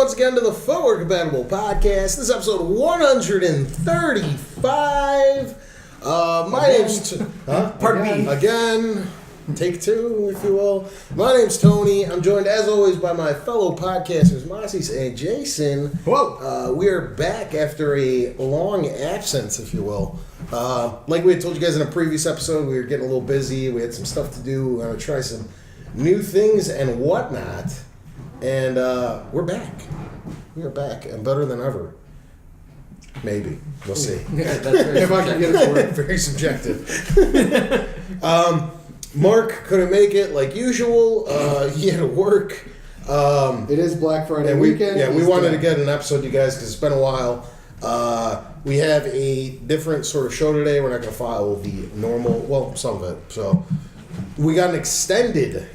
once again to the Forward Compatible Podcast. This is episode 135. My name's... Pardon me. Again, take two, if you will. My name's Tony. I'm joined, as always, by my fellow podcasters, Masis and Jason. Whoa. We are back after a long absence, if you will. Like we had told you guys in a previous episode, we were getting a little busy. We had some stuff to do. We want to try some new things and whatnot. And we're back. We are back and better than ever. Maybe. We'll see. Yeah, that's very if I can get it for it. Very subjective. Mark couldn't make it like usual. He had to work. It is Black Friday and weekend. We wanted to get an episode, you guys, because it's been a while. We have a different sort of show today. We're not going to follow the normal, well, some of it. So we got an extended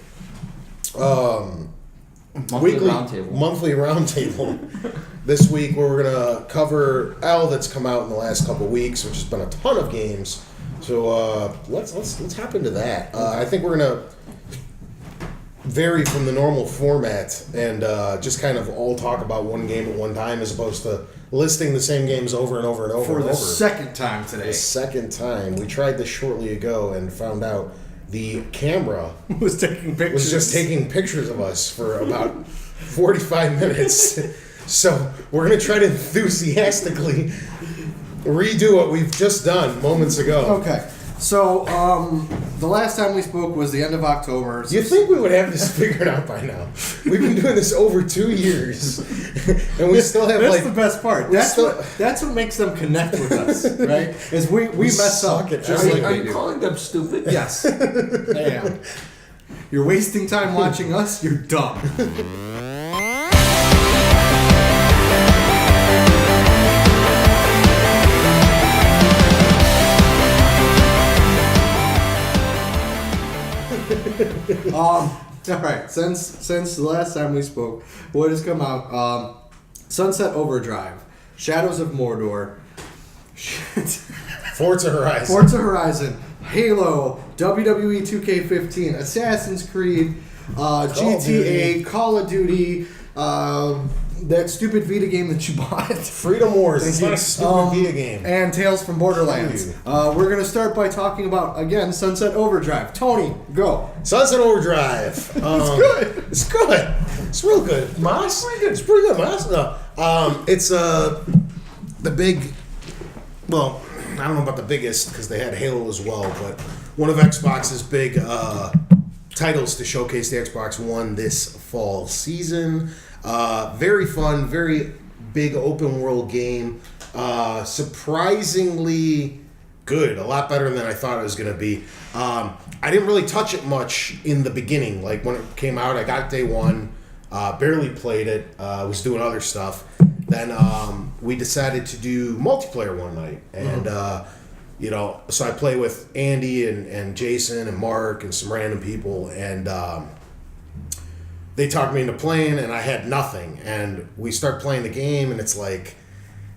monthly roundtable this week, where we're gonna cover L that's come out in the last couple of weeks, which has been a ton of games. So let's hop into that. I think we're gonna vary from the normal format and just kind of all talk about one game at one time, as opposed to listing the same games over and over and over for and the over. second time today. The second time. We tried this shortly ago and found out the camera was just taking pictures of us for about 45 minutes. So we're going to try to enthusiastically redo what we've just done moments ago. Okay. So, the last time we spoke was the end of October. You think we would have this figured out by now? We've been doing this over 2 years, and we still have That's the best part. That's what makes them connect with us, right? Is we mess up. Are you calling them stupid? Yes, I am. You're wasting time watching us. You're dumb. All right. Since the last time we spoke, what has come out? Sunset Overdrive, Shadows of Mordor, Forza Horizon, Halo, WWE 2K15, Assassin's Creed, GTA, Call of Duty, that stupid Vita game that you bought. Freedom Wars. It's not a stupid Vita game. And Tales from Borderlands. We're going to start by talking about, again, Sunset Overdrive. Tony, go. Sunset Overdrive. It's good. It's good. It's real good. Mas? It's pretty good. Mas? No. It's the big, well, I don't know about the biggest, because they had Halo as well, but one of Xbox's big titles to showcase the Xbox One this fall season. Very fun, very big open world game. Surprisingly good, a lot better than I thought it was going to be. I didn't really touch it much in the beginning. Like when it came out, I got day one, barely played it, was doing other stuff. Then we decided to do multiplayer one night, and so I play with Andy and Jason and Mark and some random people, and they talked me into playing, and I had nothing. And we start playing the game, and it's like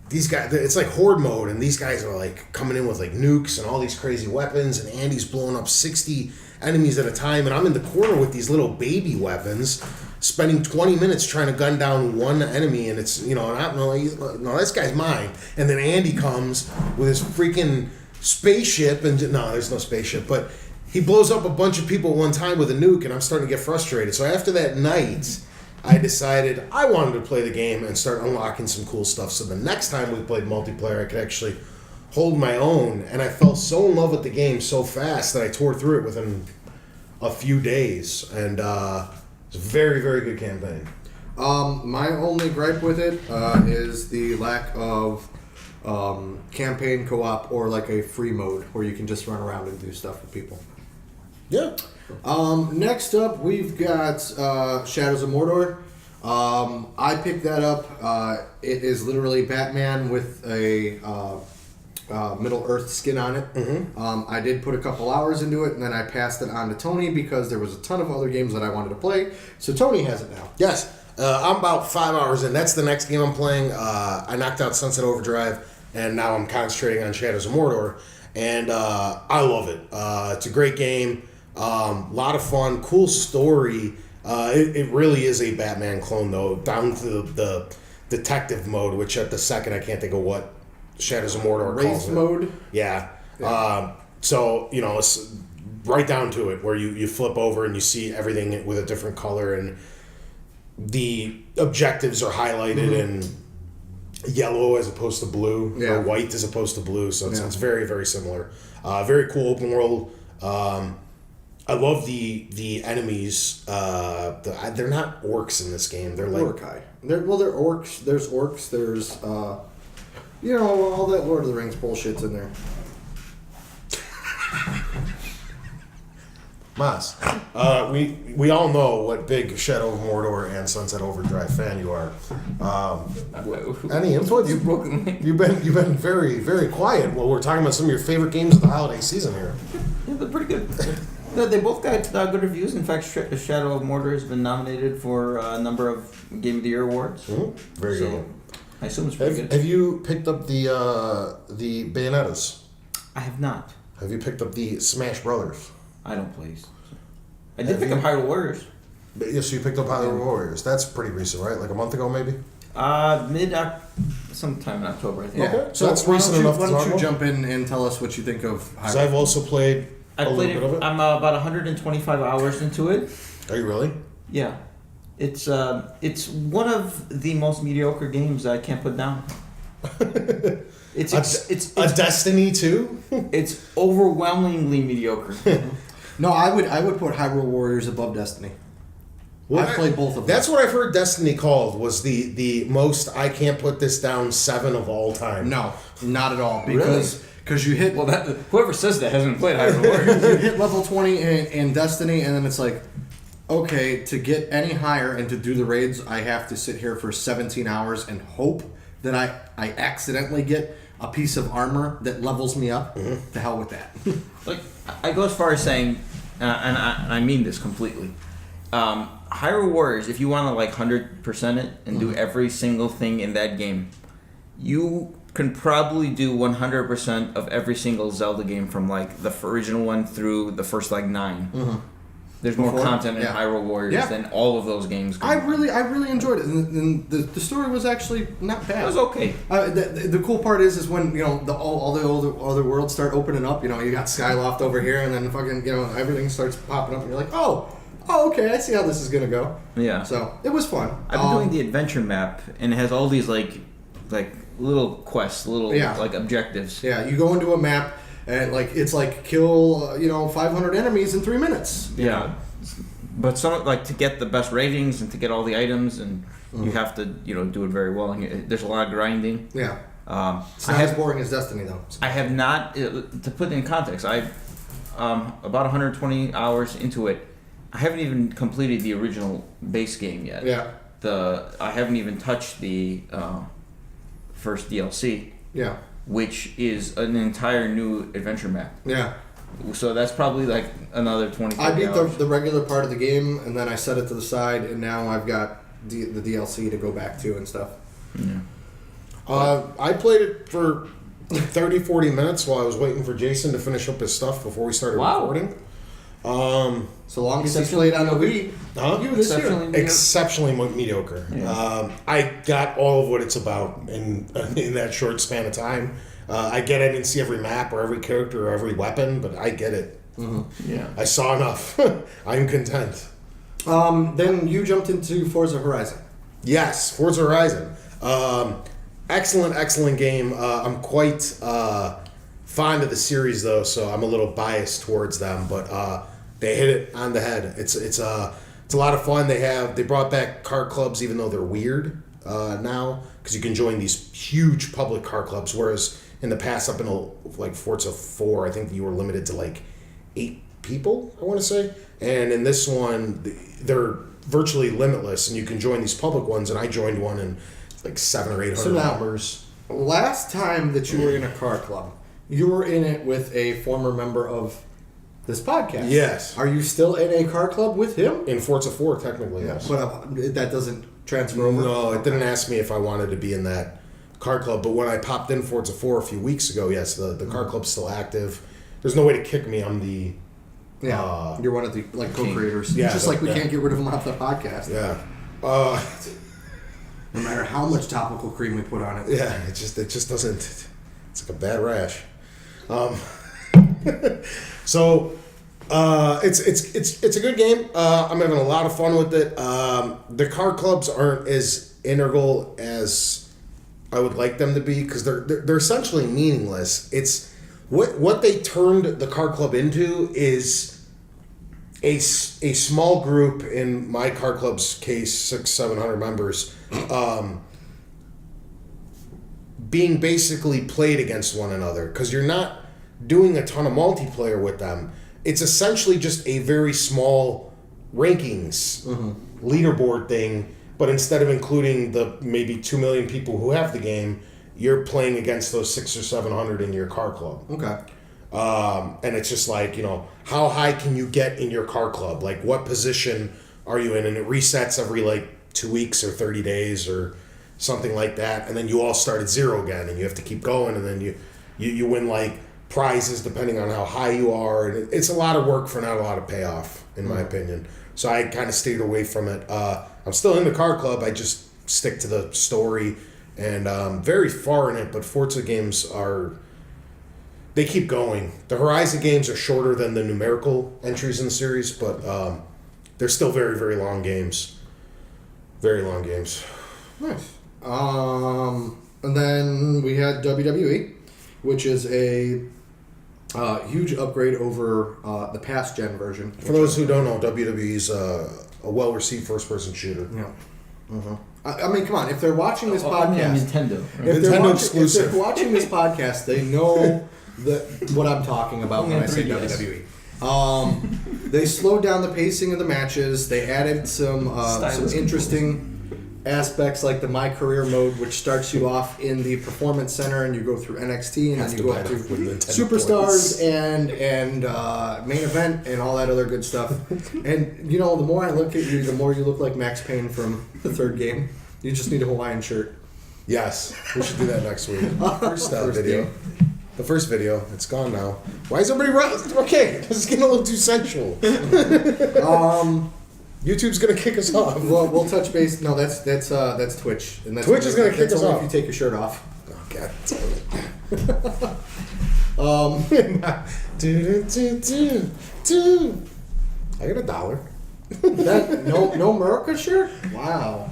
these guys. It's like horde mode, and these guys are like coming in with like nukes and all these crazy weapons. And Andy's blowing up 60 enemies at a time, and I'm in the corner with these little baby weapons, spending 20 minutes trying to gun down one enemy. And it's and I don't know, no, this guy's mine. And then Andy comes with his freaking spaceship, and no, there's no spaceship, but he blows up a bunch of people at one time with a nuke, and I'm starting to get frustrated. So after that night, I decided I wanted to play the game and start unlocking some cool stuff. So the next time we played multiplayer, I could actually hold my own. And I fell so in love with the game so fast that I tore through it within a few days. And it's a very, very good campaign. My only gripe with it is the lack of campaign co-op or like a free mode where you can just run around and do stuff with people. Yeah. Next up, we've got Shadows of Mordor. I picked that up. It is literally Batman with a Middle-earth skin on it. Mm-hmm. I did put a couple hours into it, and then I passed it on to Tony because there was a ton of other games that I wanted to play. So Tony has it now. Yes. I'm about 5 hours in. That's the next game I'm playing. I knocked out Sunset Overdrive, and now I'm concentrating on Shadows of Mordor. And I love it. It's a great game. A lot of fun, cool story. It really is a Batman clone, though, down to the detective mode, which at the second I can't think of what Shadows of Mordor calls Wraith it. mode. Yeah. So, it's right down to it, where you flip over and you see everything with a different color, and the objectives are highlighted in yellow as opposed to blue, or white as opposed to blue. So it's very, very similar. Very cool open world. I love the enemies. They're not orcs in this game. They're like Uruk-hai. They're orcs. There's orcs. There's all that Lord of the Rings bullshit's in there. Mas. We all know what big Shadow of Mordor and Sunset Overdrive fan you are. Any input? You've been very, very quiet while we're talking about some of your favorite games of the holiday season here. Yeah, they're pretty good. They both got good reviews. In fact, Shadow of Mordor has been nominated for a number of Game of the Year awards. Mm-hmm. Very good. I assume it's pretty good. Have you picked up the Bayonettas? I have not. Have you picked up the Smash Brothers? I don't play. I did pick up Hyrule Warriors. Yes, so you picked up Hyrule Warriors. That's pretty recent, right? Like a month ago, maybe? Sometime in October, I think. Yeah. Okay. So that's recent enough to Why talk don't you about? jump in and tell us what you think of Because I've also played I a played little bit of it. I'm about 125 hours into it. Are you really? Yeah, it's one of the most mediocre games I can't put down. It's a Destiny 2? It's overwhelmingly mediocre. No, I would put Hyrule Warriors above Destiny. Well, I've played both of them. That's what I've heard Destiny called, was the most I can't put this down 7 of all time. No, not at all. Because you hit Whoever says that hasn't played Hyrule Warriors. you hit level 20 in Destiny, and then it's like, okay, to get any higher and to do the raids, I have to sit here for 17 hours and hope that I accidentally get a piece of armor that levels me up. Mm-hmm. To hell with that. Like, I go as far as saying, and I mean this completely. Hyrule Warriors, if you want to 100% it and do every single thing in that game, you can probably do 100% of every single Zelda game from the original one through the first 9. Mm-hmm. There's more content in Hyrule Warriors than all of those games. I really enjoyed it, and the story was actually not bad. It was okay. The cool part is when all the other worlds start opening up. You got Skyloft over here, and then fucking everything starts popping up, and you're like, oh, okay, I see how this is gonna go. Yeah. So it was fun. I've been doing the adventure map, and it has all these little quests, objectives. Yeah, you go into a map, and it's kill 500 enemies in 3 minutes. Yeah. But some to get the best ratings and to get all the items, and you have to do it very well. And there's a lot of grinding. Yeah. It's not as boring as Destiny though. I have not, to put it in context, I've about 120 hours into it. I haven't even completed the original base game yet. Yeah. I haven't even touched the first DLC. Yeah. Which is an entire new adventure map. Yeah. So that's probably another 20 I beat hours. the regular part of the game, and then I set it to the side, and now I've got the DLC to go back to and stuff. Yeah. I played it for 30, 40 minutes while I was waiting for Jason to finish up his stuff before we started recording. So long as he's played on the Wii, you this year. Exceptionally mediocre. Yeah. I got all of what it's about in that short span of time. I get I didn't see every map or every character or every weapon, but I get it. Mm-hmm. Yeah. I saw enough. I'm content. Then you jumped into Forza Horizon. Yes, Forza Horizon. Excellent game. I'm quite fond of the series though, so I'm a little biased towards them, but they hit it on the head. It's a lot of fun. They brought back car clubs, even though they're weird now, because you can join these huge public car clubs, whereas in the past, up in Forza 4, I think you were limited to 8 people, I want to say. And in this one, they're virtually limitless, and you can join these public ones. And I joined one in 700 or 800 members. Last time that you were in a car club, you were in it with a former member of this podcast. Yes. Are you still in a car club with him? In Forza 4, technically, yes. But that doesn't transfer over? No, it didn't ask me if I wanted to be in that car club. But when I popped in Forza 4 a few weeks ago, yes, the car club's still active. There's no way to kick me. I'm the Yeah, you're one of the co-creators. Yeah, Just like we can't get rid of him off the podcast. Yeah. No matter how much topical cream we put on it. Yeah, it just doesn't. It's like a bad rash. So it's a good game. I'm having a lot of fun with it. The card clubs aren't as integral as I would like them to be because they're essentially meaningless. It's what they turned the card club into is a small group, in my card club's case, 600-700 members, being basically played against one another because you're not doing a ton of multiplayer with them. It's essentially just a very small rankings leaderboard thing, but instead of including the maybe 2 million people who have the game, you're playing against those 600 or 700 in your car club. Okay. And it's just like, how high can you get in your car club? Like, what position are you in? And it resets every 2 weeks or 30 days or something like that. And then you all start at zero again, and you have to keep going. And then you win prizes depending on how high you are. And it's a lot of work for not a lot of payoff, in my opinion. So I kind of stayed away from it. I'm still in the car club. I just stick to the story, and very far in it. But Forza games they keep going. The Horizon games are shorter than the numerical entries in the series, but they're still very, very long games. Very long games. Nice. And then we had WWE, which is a huge upgrade over the past gen version. For those who don't know, WWE's a well-received first-person shooter. Yeah. I mean, come on. If they're watching this I mean, podcast, Nintendo. if Nintendo exclusive. If they're watching this podcast, they know what I'm talking about when I say 3DS. WWE. They slowed down the pacing of the matches. They added some interesting aspects like the My Career mode, which starts you off in the Performance Center, and you go through NXT, and then you go up to Superstars and Main Event and all that other good stuff. And the more I look at you, the more you look like Max Payne from the third game. You just need a Hawaiian shirt. Yes, we should do that next week. First video. game. The first video. It's gone now. Why is everybody... Okay, this is getting a little too sensual. YouTube's gonna kick us off. Well, we'll touch base. No, that's Twitch. And that's Twitch is gonna kick us only off. if you take your shirt off. Oh, God damn it. I got $1. That no America shirt? Wow.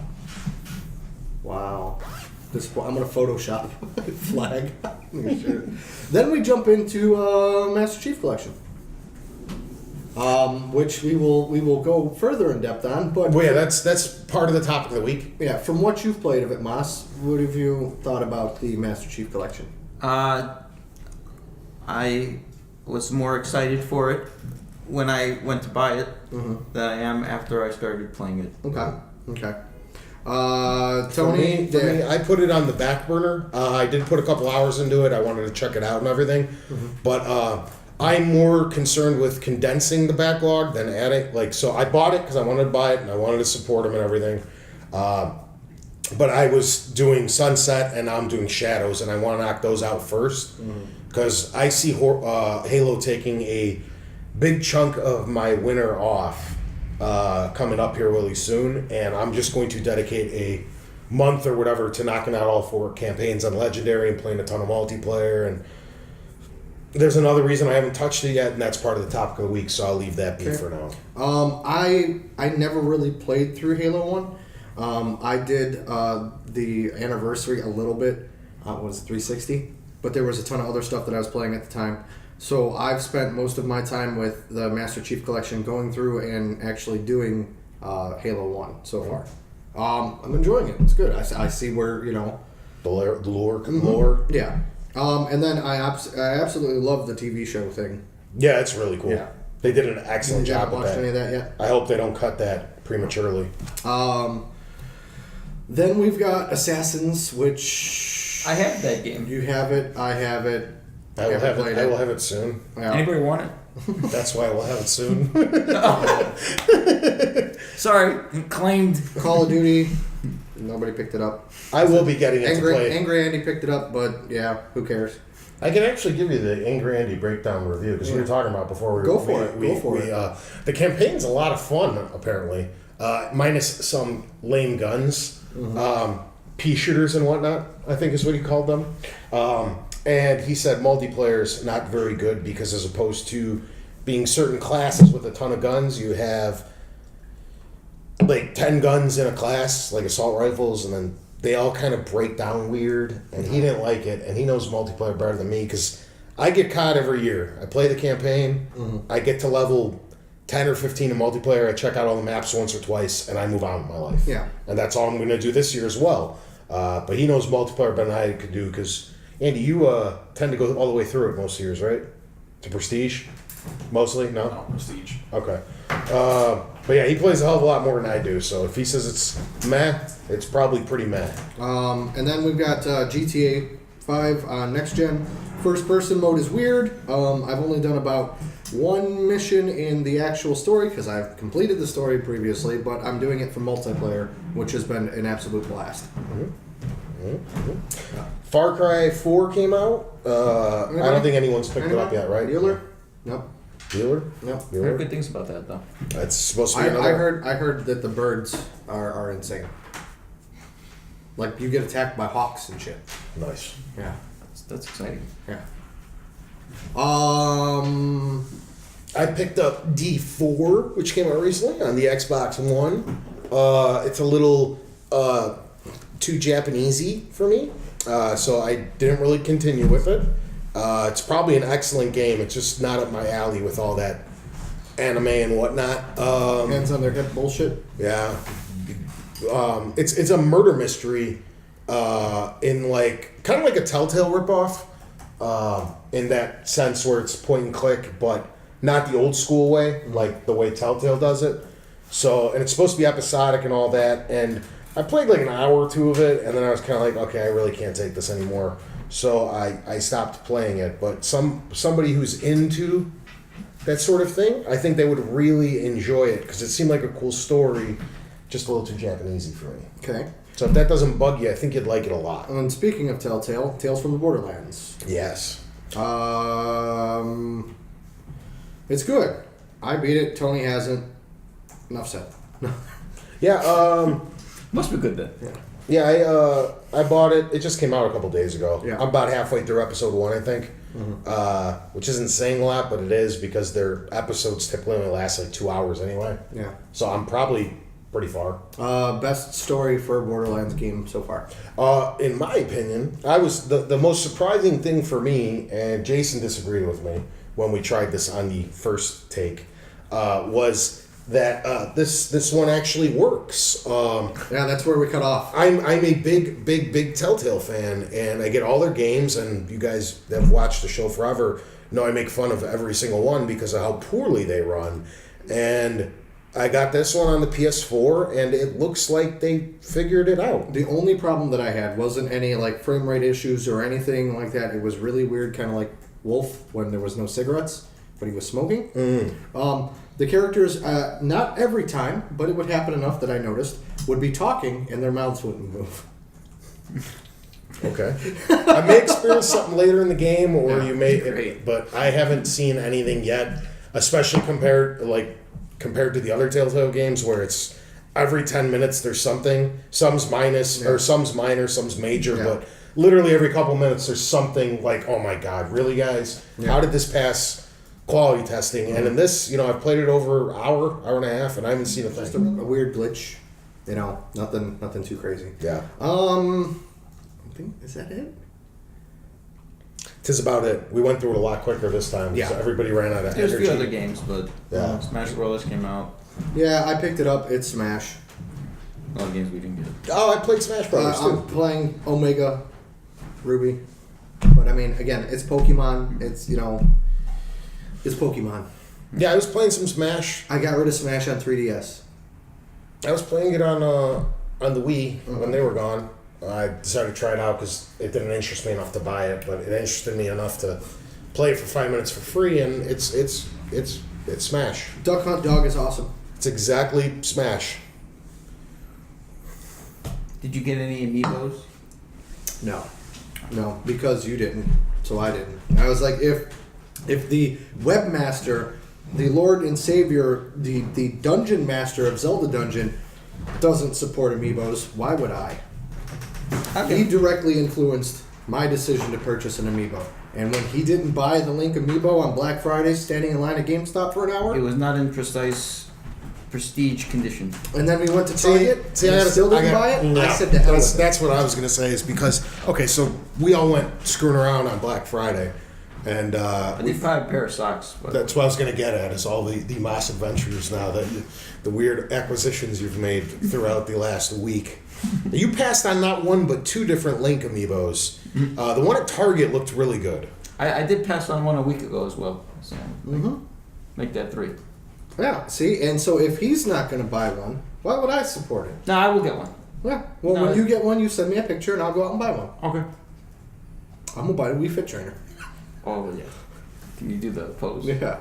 I'm gonna Photoshop flag. Then we jump into Master Chief Collection, which we will go further in depth on. But Well, yeah, that's part of the topic of the week. yeah, from what you've played of it, Moss, what have you thought about the Master Chief Collection? I was more excited for it when I went to buy it than I am after I started playing it. Okay. For Tony, me, I put it on the back burner. I did put a couple hours into it. I wanted to check it out and everything. But I'm more concerned with condensing the backlog than adding. So I bought it because I wanted to buy it and I wanted to support them and everything. But I was doing Sunset and now I'm doing Shadows, and I want to knock those out first because I see Halo taking a big chunk of my winter off coming up here really soon, and I'm just going to dedicate a month or whatever to knocking out all 4 campaigns on Legendary and playing a ton of multiplayer. And there's another reason I haven't touched it yet, and that's part of the topic of the week, so I'll leave that be for now. I never really played through Halo 1. I did the anniversary a little bit. Was it 360? But there was a ton of other stuff that I was playing at the time. So I've spent most of my time with the Master Chief Collection going through and actually doing Halo 1 so far. I'm enjoying it. It's good. I see where, The lore. Yeah. And then I absolutely love the TV show thing. Yeah, it's really cool. Yeah. They did an excellent You job haven't with watched any of that. that yet? I hope they don't cut that prematurely. Then we've got Assassins, which... I have that game. You have it. I have it. I will have it soon. Yeah. Anybody want it? That's why I will have it soon. Sorry, claimed. Call of Duty. Nobody picked it up. I will be getting it to play. Angry Andy picked it up, but yeah, who cares? I can actually give you the Angry Andy breakdown review because we were talking about before we Go for it. The campaign's a lot of fun apparently, minus some lame guns, pea shooters and whatnot. I think is what he called them. And he said multiplayer's not very good because as opposed to being certain classes with a ton of guns, you have like 10 guns in a class, like assault rifles, and then they all kind of break down weird, and he didn't like it, and he knows multiplayer better than me because I get caught every year. I play the campaign, I get to level 10 or 15 in multiplayer, I check out all the maps once or twice, and I move on with my life. Yeah. And that's all I'm going to do this year as well. But he knows multiplayer better than I could do because, Andy, you tend to go all the way through it most years, right? To Prestige? Mostly? No? No, Prestige. Okay. But yeah, he plays a hell of a lot more than I do, so if he says it's meh, it's probably pretty meh. And then we've got GTA 5 on next gen. First person mode is weird. I've only done about one mission in the actual story because I've completed the story previously, but I'm doing it for multiplayer, which has been an absolute blast. Far Cry 4 came out. I don't think anyone's picked it up yet, right? Dealer? Nope. Dealer? Nope. I heard good things about that though. That's supposed to be I another. heard that the birds are insane. Like you get attacked by hawks and shit. Nice. Yeah. That's exciting. Yeah. I picked up D4, which came out recently on the Xbox One. It's a little too Japanesey for me, so I didn't really continue with it. It's probably an excellent game. It's just not up my alley with all that anime and whatnot. Hands on their hip bullshit. Yeah. It's a murder mystery in like kind of like a Telltale ripoff in that sense where it's point and click, but not the old school way, like the way Telltale does it. So, and it's supposed to be episodic and all that. And I played like an hour or two of it, and then I was kind of like, okay, I really can't take this anymore. So I stopped playing it. But somebody who's into that sort of thing, I think they would really enjoy it because it seemed like a cool story, just a little too Japanesey for me. Okay. So if that doesn't bug you, I think you'd like it a lot. And speaking of Telltale, Tales from the Borderlands. Yes. It's good. I beat it. Tony hasn't. Enough said. Yeah. Must be good then. Yeah. I bought it. It just came out a couple days ago. Yeah. I'm about halfway through episode 1, I think. Which isn't saying a lot, but it is because their episodes typically only last like 2 hours anyway. Yeah. So I'm probably pretty far. Best story for a Borderlands game so far. In my opinion, I was the most surprising thing for me, and Jason disagreed with me when we tried this on the first take, was that this one actually works. Yeah, that's where we cut off. I'm a big Telltale fan, and I get all their games, and you guys that have watched the show forever know I make fun of every single one because of how poorly they run. And I got this one on the PS4, and it looks like they figured it out. The only problem that I had wasn't any like frame rate issues or anything like that. It was really weird, kind of like Wolf when there was no cigarettes, but he was smoking. The characters, not every time, but it would happen enough that I noticed, would be talking and their mouths wouldn't move. Okay. I may experience something later in the game, or you may, great. but I haven't seen anything yet, especially compared to the other Telltale games where it's every 10 minutes there's something. Some's minus, or some's minor, some's major, but literally every couple minutes there's something like, oh my god, really guys? How did this pass quality testing? And in this, I've played it over hour and a half, and I haven't seen a Just a thing. weird glitch, nothing too crazy. Yeah. I think, is that it? Tis about it. We went through it a lot quicker this time because everybody ran out of There's a energy. few other games, but Yeah. Smash Bros. Came out. Yeah, I picked it up. It's Smash. A lot of games we didn't get. Oh, I played Smash Brothers I'm too. playing Omega Ruby, but I mean, again, it's Pokemon. It's it's Pokemon. Yeah, I was playing some Smash. I got rid of Smash on 3DS. I was playing it on the Wii when they were gone. I decided to try it out because it didn't interest me enough to buy it, but it interested me enough to play it for 5 minutes for free, and it's Smash. Duck Hunt Dog is awesome. It's exactly Smash. Did you get any amiibos? No, because you didn't. so I didn't. I was like, if the webmaster, the Lord and Savior, the dungeon master of Zelda Dungeon doesn't support amiibos, why would I? Okay. He directly influenced my decision to purchase an amiibo. And when he didn't buy the Link amiibo on Black Friday, standing in line at GameStop for an hour, It was not in prestige condition. and then we went to Target, See, and I he still didn't buy it, No, I said to hell with it. that's what I was gonna say is because so we all went screwing around on Black Friday, and I did buy a pair of socks, but that's what I was gonna get at is all the mass adventures now that the weird acquisitions you've made throughout the last week. You passed on not one but two different Link amiibos. The one at Target looked really good. I did pass on one a week ago as well. So Mm-hmm. make that 3. Yeah, see, and so if he's not going to buy one, why would I support it? No, I will get one. Yeah, well, No, when you get one, you send me a picture and I'll go out and buy one. Okay. I'm going to buy the Wii Fit Trainer. Oh yeah. Can you do the pose? Yeah.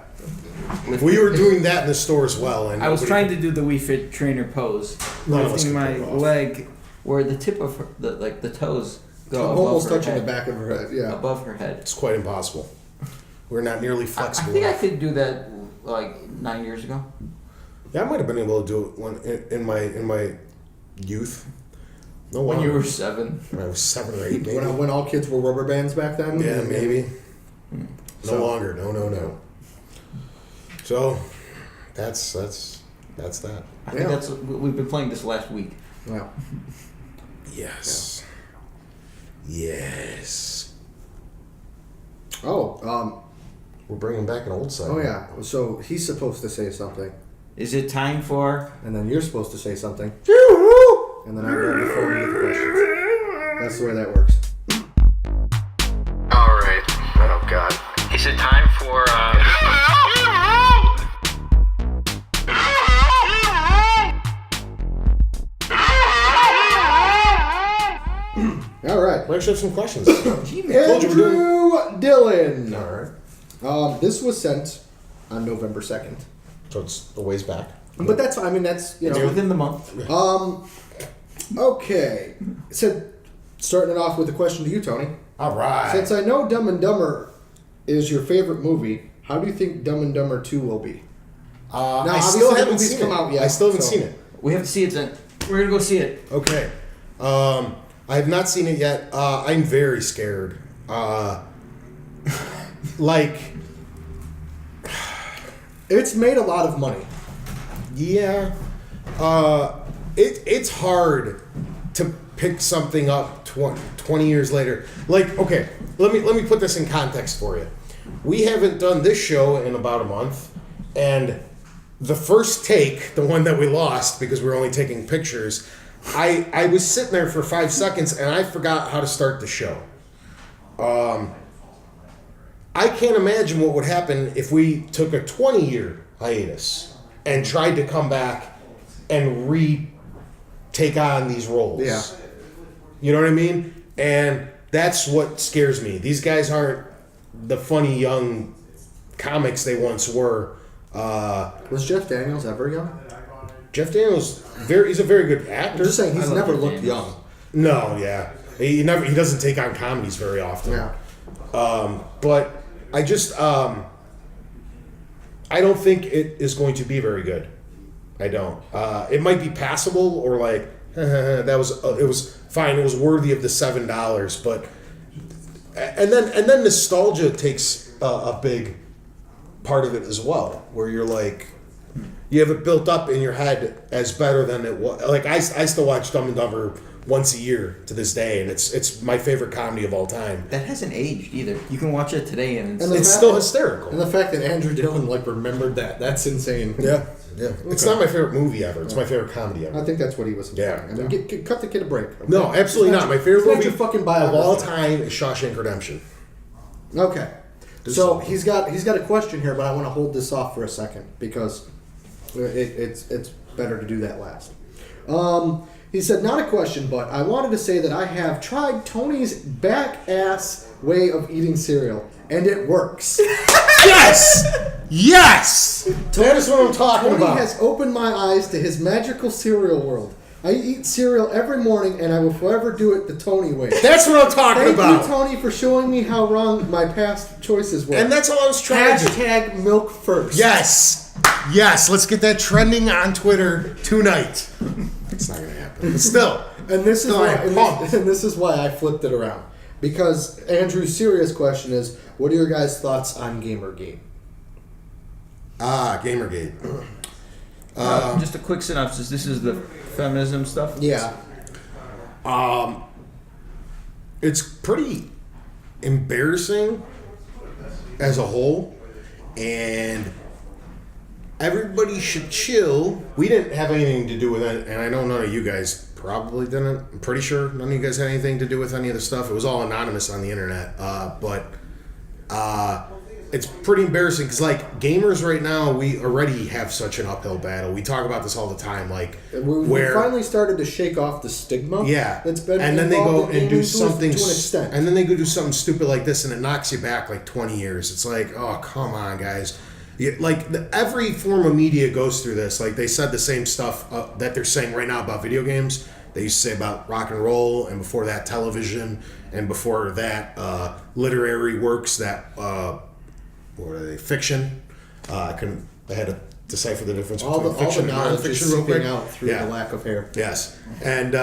We were doing that in the store as well, and I was trying to do the Wii Fit Trainer pose, None of us lifting could my pull it off. leg where the tip of her, the toes go above Almost her touching head. the back of her head, yeah. Above her head. It's quite impossible. We're not nearly I flexible. think I enough. could do that like 9 years ago. Yeah, I might have been able to do it when in my youth. No When longer. you were 7. When I was 7 or 8, maybe. When all kids were rubber bands back then? Yeah, maybe. No So- longer. No. So, that's that. I think that's we've been playing this last week. Yeah. Yes. Yes. Oh, We're bringing back an old side. oh yeah. So he's supposed to say something, Is it time for? and then you're supposed to say something, and then I grab the phone and get the questions. That's the way that works. All right. Oh God. Is it time for? All right. We actually have some questions. Told you we're Andrew Dillon. All right. This was sent on November 2nd. So it's a ways back. But that's, I mean, that's, you It's know. within the month. Okay. It said, starting it off with a question to you, Tony. All right. Since I know Dumb and Dumber is your favorite movie, how do you think Dumb and Dumber 2 will be? I obviously still the haven't movie's seen come it. out yet, I still haven't so- seen it. We have to see it then. We're gonna go see it. Okay. I have not seen it yet. I'm very scared. Like, It's made a lot of money. yeah. It's hard to pick something up 20 years later. Like, okay, let me put this in context for you. We haven't done this show in about a month, and the first take, the one that we lost because we were only taking pictures, I was sitting there for 5 seconds and I forgot how to start the show. I can't imagine what would happen if we took a 20-year hiatus and tried to come back and take on these roles. Yeah. You know what I mean? And that's what scares me. These guys aren't the funny young comics they once were. Was Jeff Daniels ever young? Jeff Daniels, he's a very good actor. I'm just saying, he's I love never Jeff looked Daniels. young. No, yeah. He doesn't take on comedies very often. Yeah. But I just I don't think it is going to be very good. I don't. It might be passable or like it was fine. It was worthy of the $7, but and then nostalgia takes a big part of it as well, where you're like you have it built up in your head as better than it was. Like I still watch Dumb and Dumber once a year to this day, and it's my favorite comedy of all time. That hasn't aged either. You can watch it today and And the It's fact- still hysterical. And the fact that Andrew Dillon remembered that's insane. Yeah. It's not my favorite movie ever. It's my favorite comedy ever. I think that's what he was implying. Yeah. I mean, cut the kid a break. Okay? No, absolutely It's not. My favorite it's not movie your fucking of biography. all time is Shawshank Redemption. Okay. So he's got a question here, but I want to hold this off for a second because it's better to do that last. He said, not a question, but I wanted to say that I have tried Tony's back ass way of eating cereal, and it works. Yes! Yes! That is what I'm talking Tony about. has opened my eyes to his magical cereal world. I eat cereal every morning, and I will forever do it the Tony way. That's what I'm talking Thank about. you, Tony, for showing me how wrong my past choices were. And that's all I was trying to do. Hashtag milk first. Yes. Yes. Let's get that trending on Twitter tonight. It's not going to happen. But still. And this is No, why, I am pumped. and this is why I flipped it around. Because Andrew's serious question is, what are your guys' thoughts on Gamergate? Gamergate. Just a quick synopsis. This is the feminism stuff. Yeah. It's pretty embarrassing as a whole, and everybody should chill. We didn't have anything to do with it, and I know none of you guys probably didn't. I'm pretty sure none of you guys had anything to do with any of the stuff. It was all anonymous on the internet. But it's pretty embarrassing because, like, gamers right now, we already have such an uphill battle. We talk about this all the time, like We finally started to shake off the stigma. yeah, That's been and then they go involved in and do gaming something, to an extent. and then they go do something stupid like this, and it knocks you back like 20 years. It's like, oh, come on, guys. Every form of media goes through this. Like, they said the same stuff that they're saying right now about video games. They used to say about rock and roll, and before that, television, and before that, literary works that, what are they, fiction. I had to decipher the difference all between the fiction and knowledge is nonfiction real quick. seeping out through the lack of hair. Yes. And,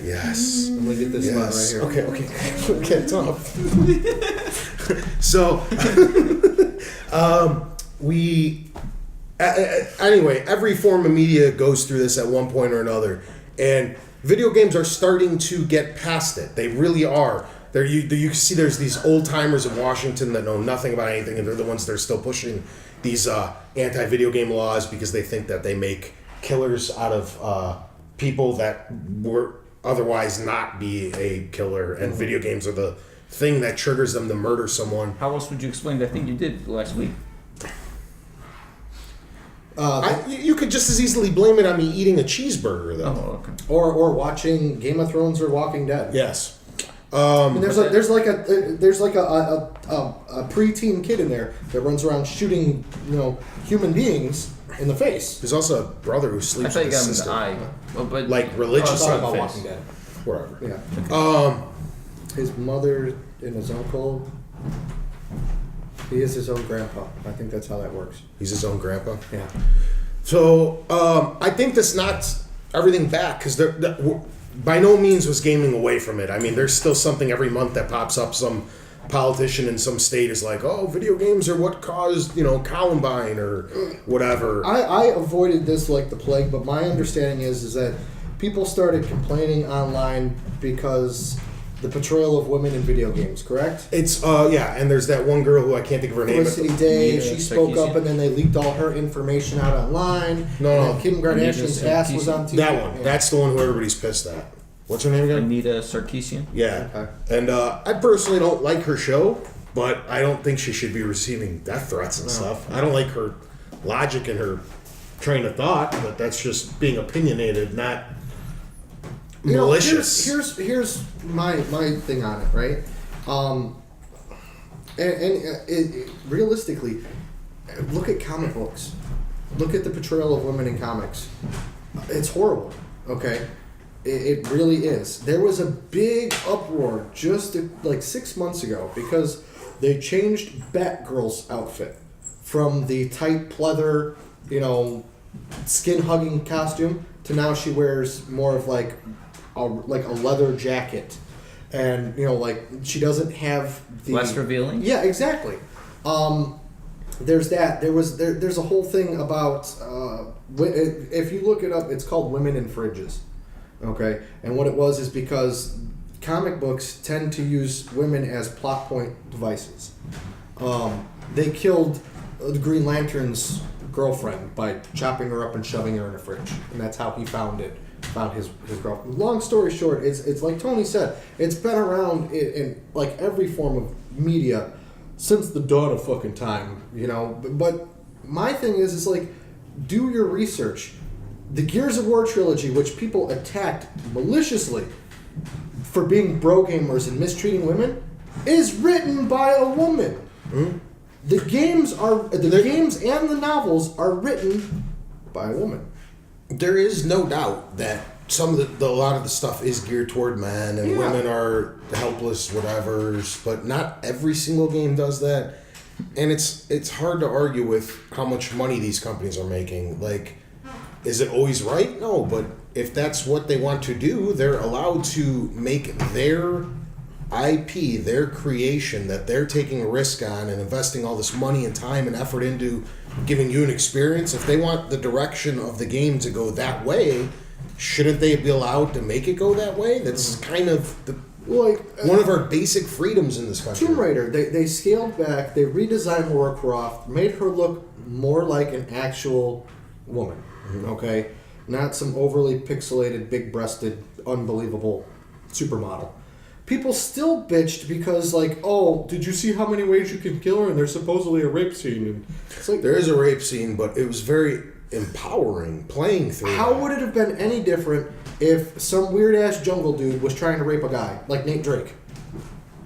yes. I'm gonna get this Yes. spot right here. Okay, tough. So, anyway, every form of media goes through this at one point or another, and video games are starting to get past it. They really are. You see, there's these old timers in Washington that know nothing about anything, and they're the ones that are still pushing these anti-video game laws because they think that they make killers out of people that were otherwise not be a killer, and video games are the thing that triggers them to murder someone. How else would you explain that thing you did last week? You could just as easily blame it on me eating a cheeseburger, though. Oh, okay. Or watching Game of Thrones or Walking Dead. Yes. And there's like a preteen kid in there that runs around shooting, human beings in the face. There's also a brother who I sleeps thought you with his got him in the sister. eye. Oh, but Like religious Talking about face. Walking Dead. whatever. Yeah. His mother and his uncle. He is his own grandpa. I think that's how that works. He's his own grandpa. Yeah. So I think this knocks everything back because by no means was gaming away from it. I mean, there's still something every month that pops up. Some politician in some state is like, "Oh, video games are what caused Columbine or whatever." I avoided this like the plague, but my understanding is that people started complaining online because the portrayal of women in video games, correct? It's and there's that one girl who I can't think of her name. Felicity Day, Nina she spoke Sarkeesian. up, and then they leaked all her information out online. No, and no. then Kim Kardashian's Nina ass was on TV. That one. Yeah. That's the one who everybody's pissed at. What's her name again? Anita Sarkeesian. Yeah. Okay. And I personally don't like her show, but I don't think she should be receiving death threats and stuff. I don't like her logic and her train of thought, but that's just being opinionated, not malicious. Here's my thing on it, right? Realistically, look at comic books. Look at the portrayal of women in comics. It's horrible. Okay, it really is. There was a big uproar just like 6 months ago because they changed Batgirl's outfit from the tight pleather, skin hugging costume to now she wears more of like a leather jacket, and she doesn't have the Less revealing? Yeah, exactly. There's that. There's a whole thing about if you look it up, it's called Women in Fridges. Okay, and what it was is because comic books tend to use women as plot point devices. They killed the Green Lantern's girlfriend by chopping her up and shoving her in a fridge, and that's how he found his girlfriend. Long story short, it's like Tony said, it's been around in like every form of media since the dawn of fucking time, But my thing is like, do your research. The Gears of War trilogy, which people attacked maliciously for being bro gamers and mistreating women, is written by a woman. Hmm? The games and the novels are written by a woman. there is no doubt that some of a lot of the stuff is geared toward men and women are helpless whatevers, but not every single game does that. And it's hard to argue with how much money these companies are making. Like, is it always right? No, but if that's what they want to do, they're allowed to make their IP, their creation that they're taking a risk on and investing all this money and time and effort into giving you an experience. If they want the direction of the game to go that way, shouldn't they be allowed to make it go that way? That's kind of one of our basic freedoms in this country. Tomb Raider, they scaled back, they redesigned Lara Croft, made her look more like an actual woman, okay? Not some overly pixelated, big-breasted, unbelievable supermodel. People still bitched because, like, oh, did you see how many ways you can kill her? And there's supposedly a rape scene. And it's like, there is a rape scene, but it was very empowering playing through. How would it have been any different if some weird ass jungle dude was trying to rape a guy like Nate Drake?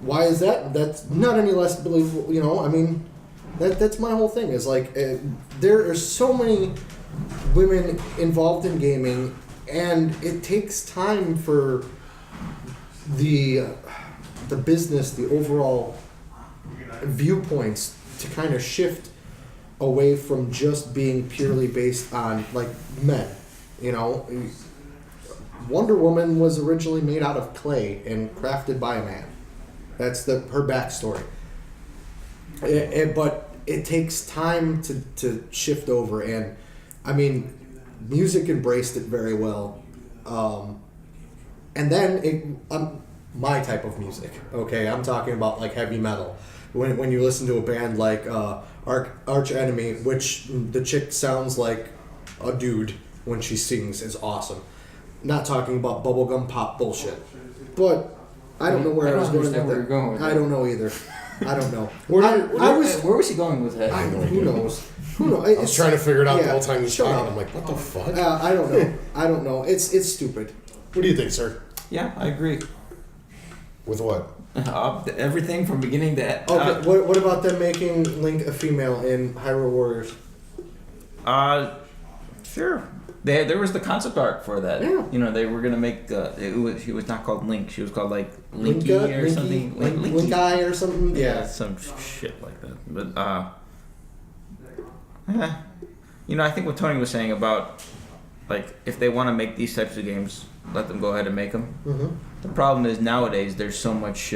Why is that? That's not any less believable. You know, I mean, that's my whole thing. Is like there are so many women involved in gaming, and it takes time for the business, the overall viewpoints to kind of shift away from just being purely based on like men. You know, Wonder Woman was originally made out of clay and crafted by a man. That's her backstory. But it takes time to shift over, and I mean, music embraced it very well. And then my type of music. Okay, I'm talking about like heavy metal. When you listen to a band like Arch Enemy, which the chick sounds like a dude when she sings, is awesome. Not talking about bubblegum pop bullshit. But I don't know where I was going with that. I don't know either. I don't know. Where was he going with that? Who knows? I was trying to figure it out the whole time he was talking. I'm like, what the fuck? I don't know. I don't know. It's stupid. What do you think, sir? Yeah, I agree. With what? Everything from beginning to end. Okay, what about them making Link a female in Hyrule Warriors? Sure. There was the concept art for that. Yeah. You know, they were gonna make she was not called Link. She was called like Linky or something. Linky or something. Yeah, some shit like that. But yeah. You know, I think what Tony was saying about like if they want to make these types of games, let them go ahead and make them. Mm-hmm. The problem is nowadays there's so much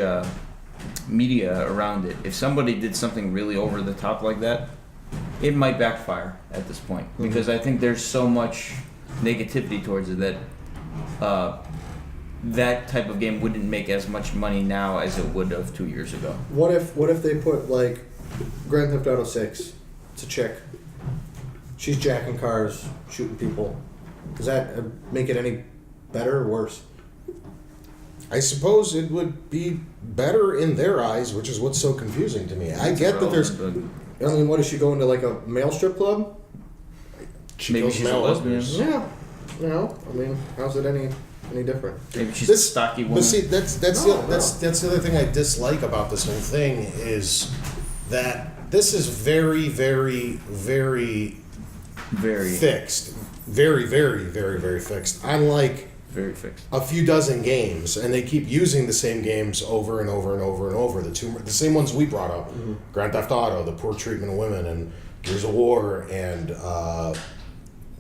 media around it. If somebody did something really over the top like that, it might backfire at this point because I think there's so much negativity towards it that that type of game wouldn't make as much money now as it would have 2 years ago. What if they put like Grand Theft Auto 6? It's a chick. She's jacking cars, shooting people. Does that make it any better or worse? I suppose it would be better in their eyes, which is what's so confusing to me. I get that there's... I mean, what, is she going to like a male strip club? Maybe she's a lesbian. Yeah. You know, I mean, how's it any different? Maybe she's a stocky woman. But see, that's the other thing I dislike about this whole thing is that this is very, very, very, very fixed. Very, very, very, very fixed. Unlike very fixed. a few dozen games, and they keep using the same games over and over and over and over. The same ones we brought up: Grand Theft Auto, the poor treatment of women, and Gears of War, and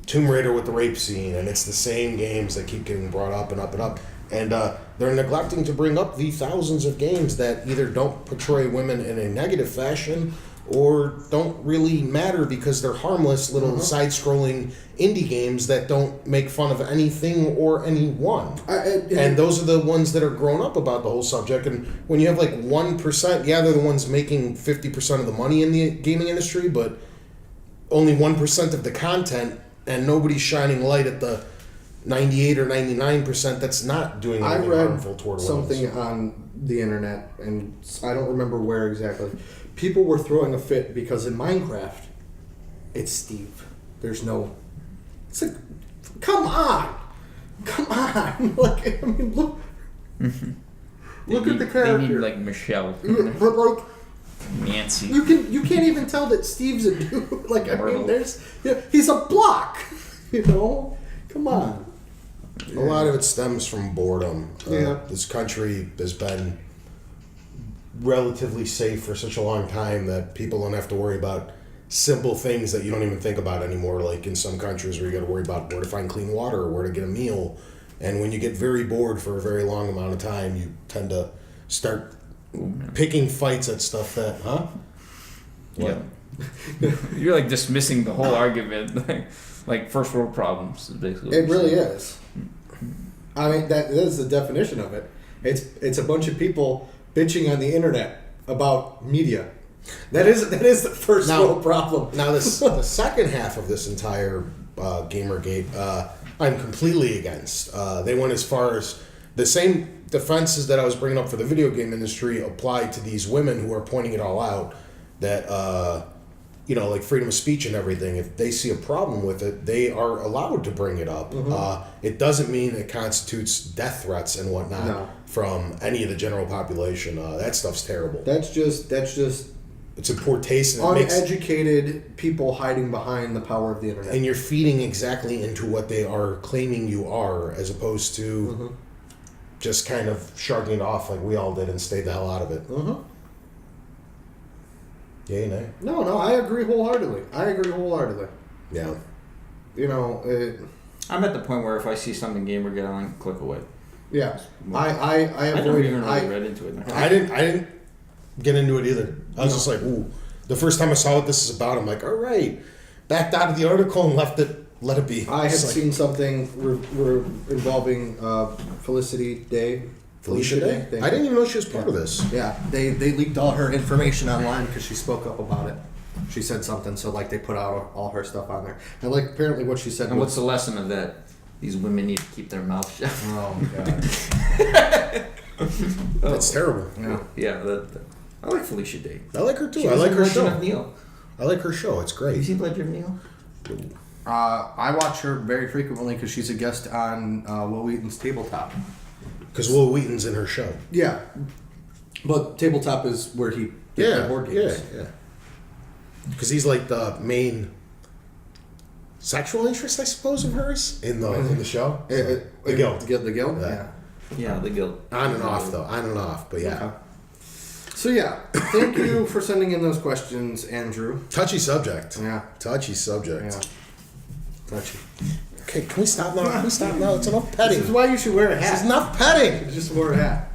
Tomb Raider with the rape scene. And it's the same games that keep getting brought up and up and up. And they're neglecting to bring up the thousands of games that either don't portray women in a negative fashion or don't really matter because they're harmless little side-scrolling indie games that don't make fun of anything or anyone. And those are the ones that are grown up about the whole subject. And when you have like 1%, yeah, they're the ones making 50% of the money in the gaming industry, but only 1% of the content, and nobody's shining light at the 98 or 99% that's not doing anything harmful toward women. I read something on the internet, and I don't remember where exactly. People were throwing a fit because in Minecraft, it's Steve. There's no... It's like, come on! Like, I mean, look... Look at the character. They need, like, Michelle. But, like... Nancy. You can't even tell that Steve's a dude. Like, I mean, he's a block, you know? Come on. A lot of it stems from boredom. Yeah. This country has been relatively safe for such a long time that people don't have to worry about simple things that you don't even think about anymore. Like in some countries where you got to worry about where to find clean water or where to get a meal. And when you get very bored for a very long amount of time, you tend to start picking fights at stuff that, huh? What? Yeah. You're like dismissing the whole argument, like first world problems. Is basically It really is. I mean, that is the definition of it. It's a bunch of people bitching on the internet about media. That is the first Now- world problem. Now, the second half of this entire Gamergate, I'm completely against. They went as far as the same defenses that I was bringing up for the video game industry apply to these women who are pointing it all out. That, like freedom of speech and everything, if they see a problem with it, they are allowed to bring it up. It doesn't mean it constitutes death threats and whatnot No. from any of the general population. That stuff's terrible. That's just It's in poor taste, and it makes uneducated people hiding behind the power of the internet. and you're feeding exactly into what they are claiming you are, as opposed to just kind of shrugging it off like we all did and stayed the hell out of it. Yay, nay? No, I agree wholeheartedly. Yeah. You know, I'm at the point where if I see something gamer get on, click away. yeah. I I never avoid even I, really read into it. I didn't get into it either. I was just like, ooh. The first time I saw what this is about, I'm like, all right. Backed out of the article and let it be. I have It's like, seen something involving Felicity Day. Felicia Day? Thank I you. didn't even know she was part of this. Yeah, they leaked all her information online because she spoke up about it. She said something, so like they put out all her stuff on there. And like apparently what she said And what's was, the lesson of that? These women need to keep their mouth shut. oh god, That's terrible. yeah. Yeah, I like Felicia Day. I like her too. She I was like in her Legend of show. Neil. I like her show. It's Have you great. seen Legend of Neil? I watch her very frequently because she's a guest on Will Wheaton's Tabletop. Because Will Wheaton's in her show. Yeah, but Tabletop is where he Yeah, board games. yeah. Because he's like the main sexual interest, I suppose, of hers in the show. The Guild. The Guild. Yeah. Yeah. Yeah, the Guild. On and off, though. On and off. But yeah. Okay. So yeah, thank you for sending in those questions, Andrew. Touchy subject. Yeah. Touchy subject. Yeah. Touchy. Okay, can we stop now? Can we stop now? It's enough petting. This is why you should wear a This is hat. enough petting. Just wear a hat.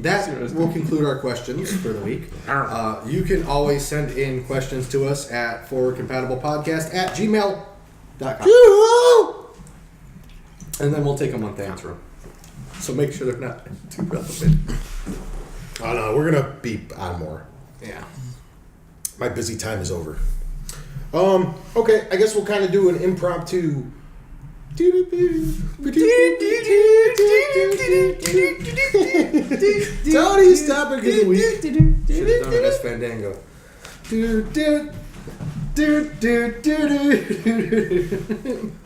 That will conclude our questions for the week. You can always send in questions to us at forwardcompatiblepodcast@gmail.com. And then we'll take a month to answer them. So make sure they're not too relevant. Oh no, we're gonna be on more. Yeah. My busy time is over. Okay, I guess we'll kind of do an impromptu. Tony's topic of the week. Should have done it as Fandango.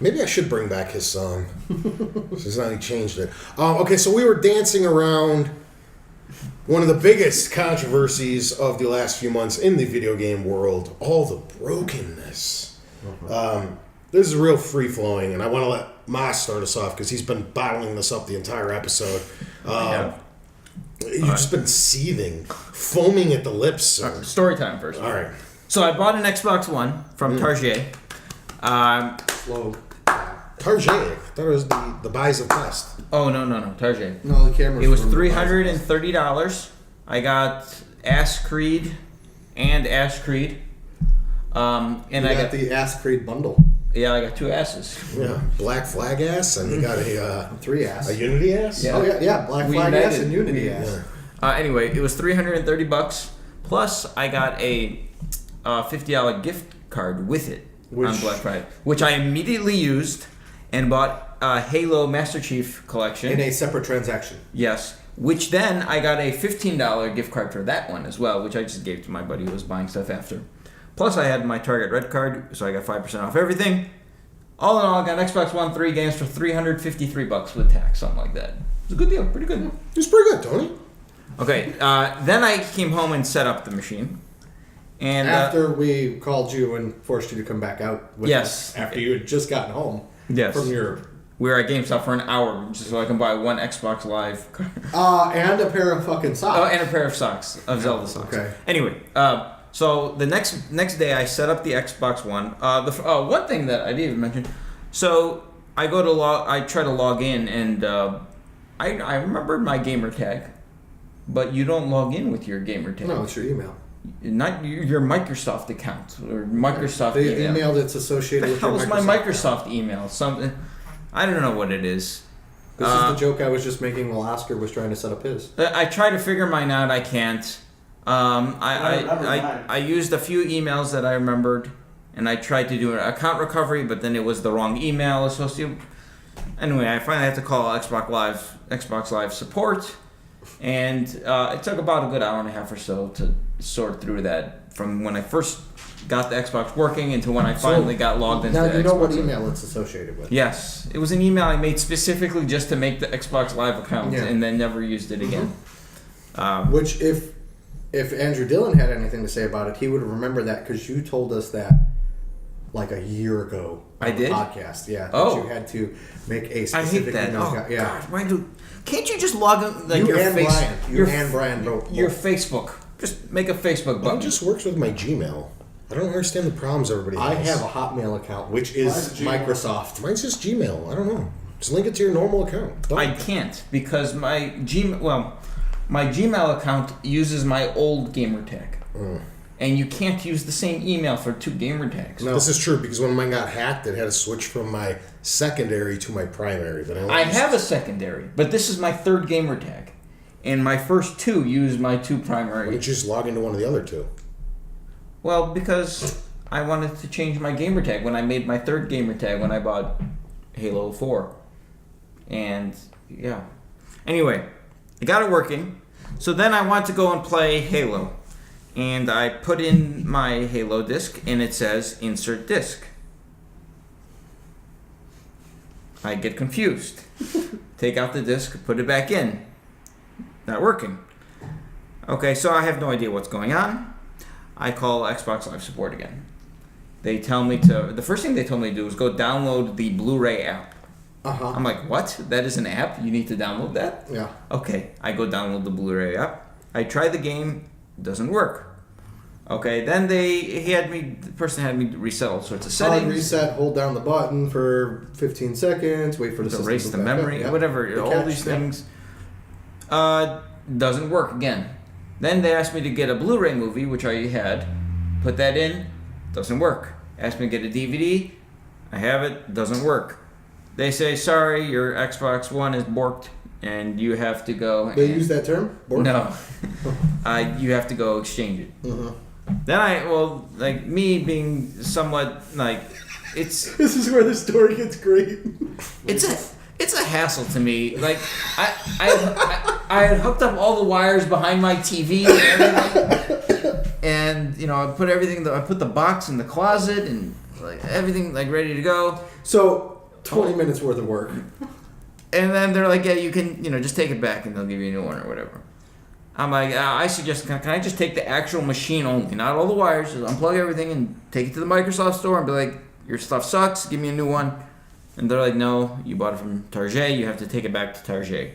Maybe I should bring back his song. Since now he changed it. Okay, so we were dancing around one of the biggest controversies of the last few months in the video game world, all the brokenness. This is real free-flowing, and I want to let Mas start us off because he's been bottling this up the entire episode. You've just been seething, foaming at the lips. Sir. Story time first. All right. So I bought an Xbox One from Target. Slow. Target. I thought it was the buys of best. Oh no, Target. No, the camera's It was from the $330. I got Ass Creed and Ass Creed. And You I got got the Ass Creed bundle. I got two asses. Yeah, Black Flag ass, and you got a 3 ass. Unity ass. Yeah. Oh yeah, Black We Flag ass united. and Unity ass. Anyway, it was $330 plus I got a $50 gift card with it on Black Friday, which I immediately used and bought a Halo Master Chief collection. In a separate transaction. Yes. Which then I got a $15 gift card for that one as well, which I just gave to my buddy who was buying stuff after. Plus I had my Target Red card, so I got 5% off everything. All in all, I got Xbox One 3 games for $353 with tax, something like that. It was a good deal, pretty good. It was pretty good, Tony. Okay, then I came home and set up the machine. And After we called you and forced you to come back out with Yes. us after you had just gotten home. Yes. from Europe. We were at GameStop for an hour just so I can buy one Xbox Live. And a pair of fucking socks. Oh, and a pair of socks, of Zelda socks. Okay. Anyway, so the next day I set up the Xbox One. One thing that I didn't even mention. So I go to I try to log in, and I remembered my gamer tag, but you don't log in with your gamer tag. No, it's your email. Not your Microsoft account or Microsoft The email. email that's associated The with your hell is Microsoft my Microsoft email? Something. I don't know what it is. This is the joke I was just making while Oscar was trying to set up his. I try to figure mine out. I can't. I used a few emails that I remembered, and I tried to do an account recovery, but then it was the wrong email associated. Anyway, I finally had to call Xbox Live support, and it took about a good hour and a half or so to sort through that from when I first got the Xbox working until when I finally got logged into now the you know Xbox. what email it's associated with. Yes, it was an email I made specifically just to make the Xbox Live account, Yeah. and then never used it again. Which, if Andrew Dillon had anything to say about it, he would remember that because you told us that like a year ago. On I the did? podcast, yeah. Oh. That you had to make a I specific hate that. email Oh account. Yeah. God, why do? Can't you just log in like You your and face? Brian. You your and Brian wrote your both. Facebook. Just make a Facebook Mine button. just works with my Gmail. I don't understand the problems everybody I has. have a Hotmail account, which is Mine's Gmail. Microsoft. Mine's just Gmail. I don't know. Just link it to your normal account. Done. I can't because my Gmail account uses my old gamer tag, and you can't use the same email for two gamer tags. No. This is true because when mine got hacked, it had to switch from my secondary to my primary. But I have a secondary, but this is my third gamer tag, and my first two use my two Why primary. don't you just log into one of the other two? Well, because I wanted to change my gamer tag when I made my third gamer tag when I bought Halo 4. And yeah. Anyway, I got it working. So then I want to go and play Halo. And I put in my Halo disc and it says insert disc. I get confused. Take out the disc, put it back in. Not working. Okay, so I have no idea what's going on. I call Xbox Live support again. They tell me the first thing they told me to do was go download the Blu-ray app. Uh-huh. I'm like, what? That is an app? You need to download that? Yeah. Okay, I go download the Blu-ray app. I try the game, doesn't work. Okay, then the person had me reset all sorts of Hard settings. reset, hold down the button for 15 seconds, wait for the system Erase to the back up. memory, Yeah. whatever, The all catch, these yeah. things. Doesn't work again. Then they asked me to get a Blu-ray movie, which I had. Put that in, doesn't work. Asked me to get a DVD, I have it, doesn't work. They say, sorry, your Xbox One is borked, and you have to go. They and- use that term? Bork? No. You have to go exchange it. Mhm. Then me being somewhat it's This is where the story gets great. it's a hassle to me. Like I had hooked up all the wires behind my TV and everything, and I put everything. I put the box in the closet and everything ready to go. So, 20 minutes worth of work. And then they're like, yeah, you can just take it back and they'll give you a new one or whatever. I'm like, I suggest, can I just take the actual machine only, not all the wires, just unplug everything and take it to the Microsoft store and be like, your stuff sucks, give me a new one. And they're like, no, you bought it from Target, you have to take it back to Target.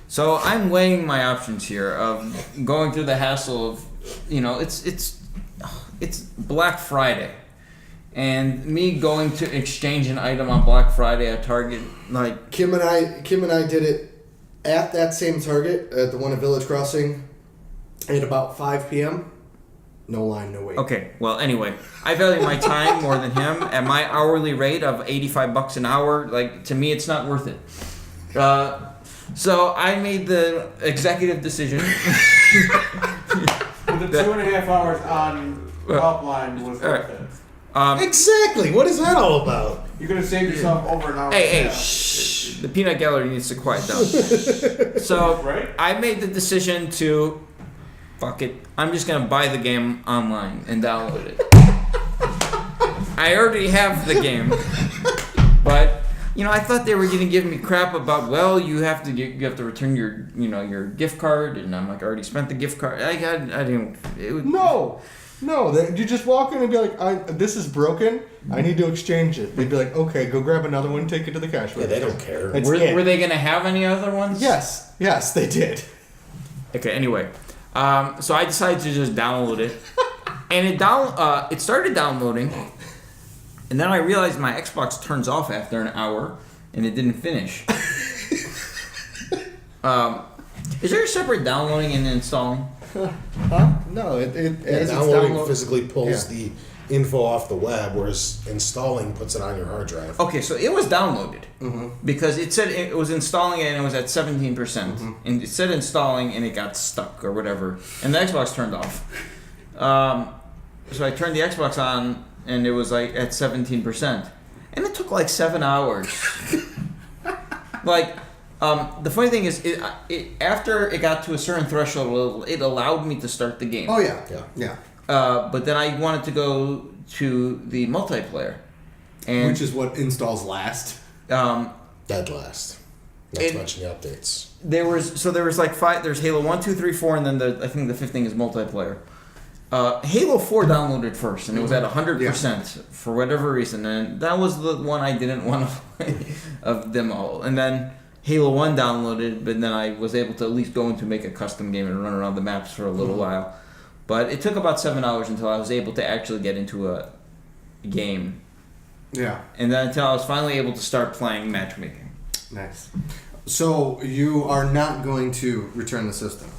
So I'm weighing my options here of going through the hassle of, it's Black Friday. And me going to exchange an item on Black Friday at Target, Kim and I did it at that same Target, at the one at Village Crossing, at about 5 p.m. No line, no wait. okay, well, anyway, I value my time more than him. At my hourly rate of $85 an hour, to me, it's not worth it. So I made the executive decision. The 2.5 hours on helpline was worth it. Exactly. What is that all about? You could have saved yourself over an hour. Hey, and a half. shh. The peanut gallery needs to quiet down. So Right? I made the decision to, fuck it, I'm just going to buy the game online and download it. I already have the game, but I thought they were going to give me crap about, well, you have to return your gift card, and I'm like, I already spent the gift card. I didn't. It was, No! No, you just walk in and be like, "This is broken. I need to exchange it." They'd be like, "Okay, go grab another one, take it to the cash Yeah, register." they don't care. That's Were, it. were they gonna have any other ones? Yes, they did. Okay. Anyway, so I decided to just download it, and it started downloading, and then I realized my Xbox turns off after an hour, and it didn't finish. Is there a separate downloading and installing? Huh? No, as it's Downloading download- physically pulls Yeah. the info off the web, whereas installing puts it on your hard drive. Okay, so it was downloaded because it said it was installing it and it was at 17%, and it said installing and it got stuck or whatever, and the Xbox turned off. So I turned the Xbox on and it was like at 17%, and it took like 7 hours. Like, the funny thing is, after it got to a certain threshold, it allowed me to start the game. Oh yeah, Yeah. yeah. But then I wanted to go to the multiplayer, and Which is what installs last. Dead last. Not It- to mention the updates. there was like 5. There's Halo 1, 2, 3, 4, and then I think the 5th thing is multiplayer. Halo 4 downloaded first, and it was at 100% for whatever reason, and that was the one I didn't want to play of them all. And then Halo 1 downloaded, but then I was able to at least go in to make a custom game and run around the maps for a little while. But it took about 7 hours until I was able to actually get into a game, Yeah. and then until I was finally able to start playing matchmaking. Nice. So you are not going to return the system?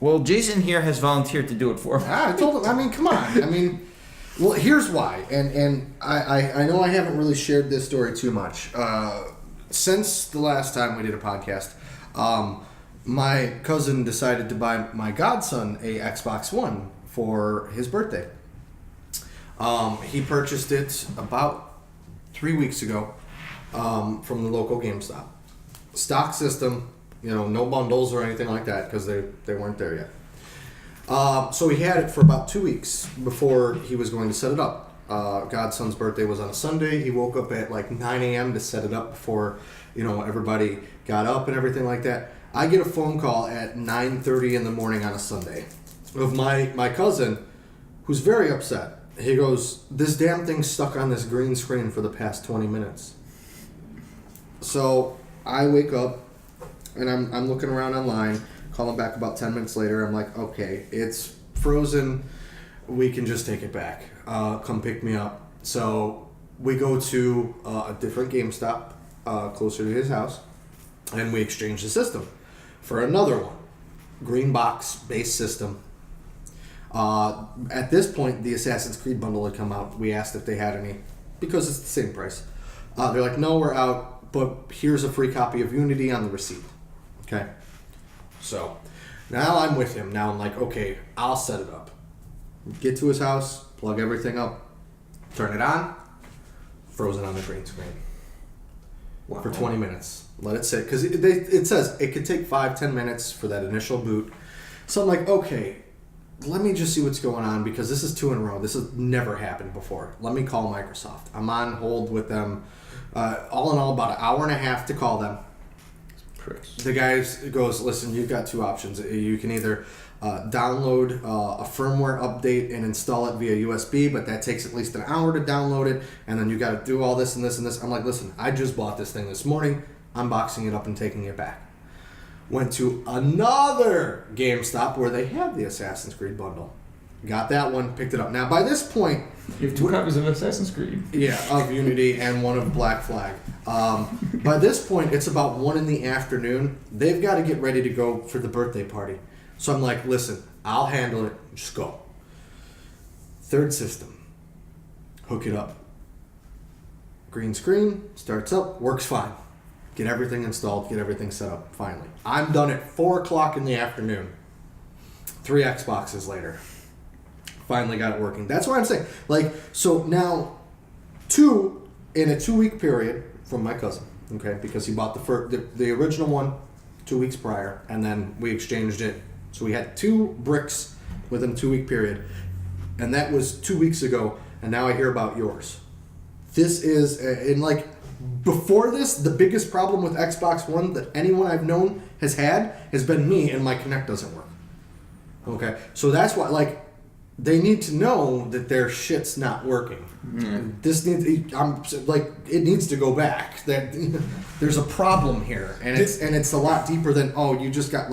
Well, Jason here has volunteered to do it for me. I told him. I mean, come on. I mean, well, here's why. And I know I haven't really shared this story too much. Since the last time we did a podcast, my cousin decided to buy my godson a Xbox One for his birthday. He purchased it about 3 weeks ago from the local GameStop. Stock system, no bundles or anything like that because they weren't there yet. So he had it for about 2 weeks before he was going to set it up. Godson's birthday was on a Sunday. He woke up at like 9 a.m. to set it up before, everybody got up and everything like that. I get a phone call at 9:30 in the morning on a Sunday of my cousin, who's very upset. He goes, "This damn thing's stuck on this green screen for the past 20 minutes." So I wake up and I'm looking around online, call him back about 10 minutes later. I'm like, "Okay, it's frozen. We can just take it back. Come pick me up." So we go to a different GameStop closer to his house, and we exchange the system for another one. Green box based system. At this point, the Assassin's Creed bundle had come out. We asked if they had any because it's the same price. They're like, "No, we're out, but here's a free copy of Unity on the receipt." Okay. So now I'm with him. Now I'm like, okay, I'll set it up. Get to his house, plug everything up, turn it on, frozen on the green screen. Wow. For 20 minutes. Let it sit. Because it says it could take 5-10 minutes for that initial boot. So I'm like, okay, let me just see what's going on because this is 2 in a row. This has never happened before. Let me call Microsoft. I'm on hold with them. All in all, about an hour and a half to call them. The guy goes, "Listen, you've got 2 options. You can either download a firmware update and install it via USB, but that takes at least an hour to download it, and then you got to do all this and this and this." I'm like, "Listen, I just bought this thing this morning. I'm boxing it up and taking it back." Went to another GameStop where they have the Assassin's Creed bundle. Got that one, picked it up. Now, by this point, You have 2 copies of Assassin's Creed. yeah, of Unity and one of Black Flag. By this point, it's about 1 in the afternoon. They've got to get ready to go for the birthday party. So I'm like, "Listen, I'll handle it. Just go." Third system. Hook it up. Green screen, starts up, works fine. Get everything installed, get everything set up, finally. I'm done at 4 o'clock in the afternoon. 3 Xboxes later. Finally got it working. That's what I'm saying. So now, 2 in a 2-week period from my cousin, okay, because he bought the original one 2 weeks prior, and then we exchanged it. So we had 2 bricks within a 2-week period, and that was 2 weeks ago, and now I hear about yours. This is, before this, the biggest problem with Xbox One that anyone I've known has been me, and my Kinect doesn't work. Okay, so that's why, they need to know that their shit's not working. This needs, it needs to go back. That there's a problem here, and it's a lot deeper than you just got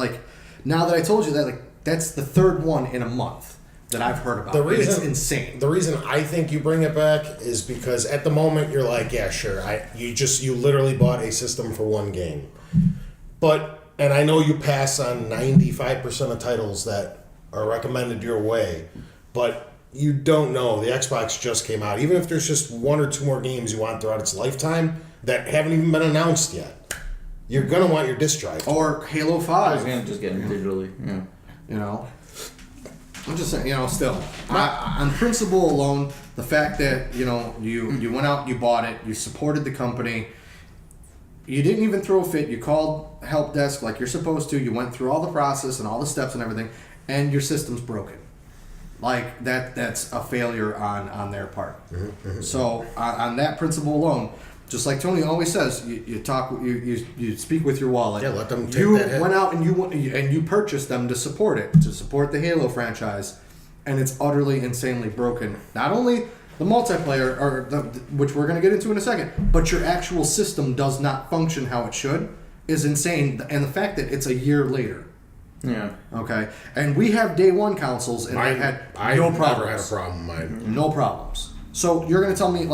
now that I told you that that's the third one in a month that I've heard about. It's insane. The reason I think you bring it back is because at the moment you're like, yeah, sure, you literally bought a system for one game, and I know you pass on 95% of titles that are recommended your way, but you don't know. The Xbox just came out. Even if there's just one or two more games you want throughout its lifetime that haven't even been announced yet, you're gonna want your disc drive. Or Halo 5. I was gonna just get them digitally. Yeah. You know, I'm just saying. Still, on principle alone, the fact that you went out, you bought it, you supported the company. You didn't even throw a fit. You called help desk like you're supposed to. You went through all the process and all the steps and everything, and your system's broken. Like that's a failure on their part. So on that principle alone, just like Tony always says, you speak with your wallet. Yeah, let them take you that hit. went out and you purchased them to support it, to support the Halo franchise, and it's utterly insanely broken. Not only the multiplayer, which we're going to get into in a second, but your actual system does not function how it should is insane, and the fact that it's a year later. Yeah. Okay. And we have day one consoles, and I've no never problems. had a problem with mine. No problems. So you're gonna tell me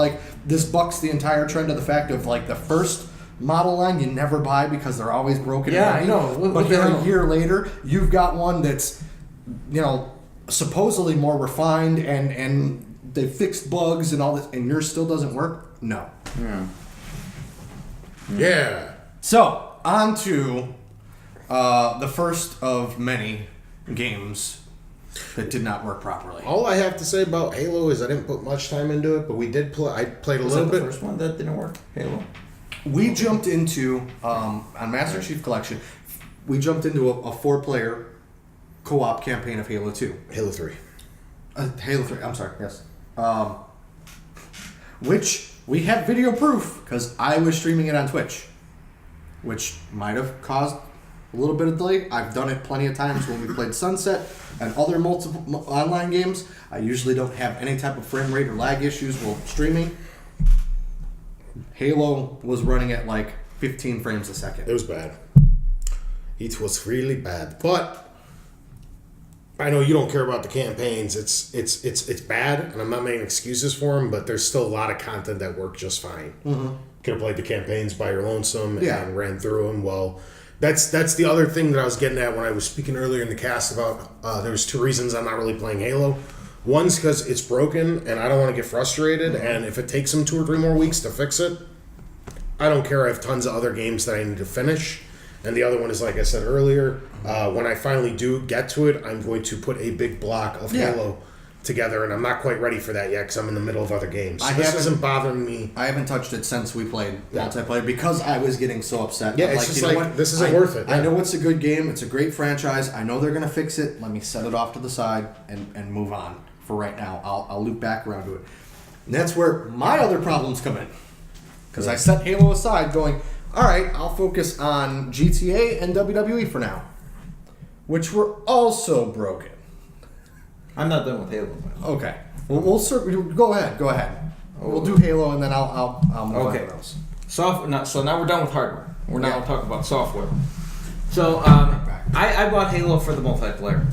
this bucks the entire trend of the fact of the first model line you never buy because they're always broken. Yeah, and I know. But then a year later, you've got one that's supposedly more refined and they fixed bugs and all this, and yours still doesn't work. No. Yeah. Yeah. So on to the first of many games that did not work properly. All I have to say about Halo is I didn't put much time into it, but we did play. I played a Was little that the bit. first one that didn't work? Halo. We jumped into on Master Chief Collection. We jumped into a 4-player co-op campaign of Halo 2. Halo 3. Halo 3. I'm sorry. Yes. Which we have video proof because I was streaming it on Twitch, which might have caused a little bit of delay. I've done it plenty of times when we played Sunset and other multiple online games. I usually don't have any type of frame rate or lag issues while streaming. Halo was running at 15 frames a second. It was bad. It was really bad. But I know you don't care about the campaigns. It's bad, and I'm not making excuses for them, but there's still a lot of content that worked just fine. Mm-hmm. Could have played the campaigns by your lonesome and ran through them. Well, that's the other thing that I was getting at when I was speaking earlier in the cast about there's two reasons I'm not really playing Halo. One's because it's broken, and I don't want to get frustrated, and if it takes them 2 or 3 more weeks to fix it, I don't care. I have tons of other games that I need to finish. And the other one is, like I said earlier, when I finally do get to it, I'm going to put a big block of Halo together, and I'm not quite ready for that yet because I'm in the middle of other games. So this isn't bothering me. I haven't touched it since we played multiplayer because I was getting so upset. Yeah, it's just what? This isn't worth it. I know it's a good game. It's a great franchise. I know they're going to fix it. Let me set it off to the side and move on for right now. I'll loop back around to it. And that's where my other problems come in. Because I set Halo aside going, all right, I'll focus on GTA and WWE for now, which were also broken. I'm not done with Halo. Okay, we'll go ahead. We'll do Halo and then I'll move on to those. So now we're done with hardware. We're now talking about software. So I bought Halo for the multiplayer,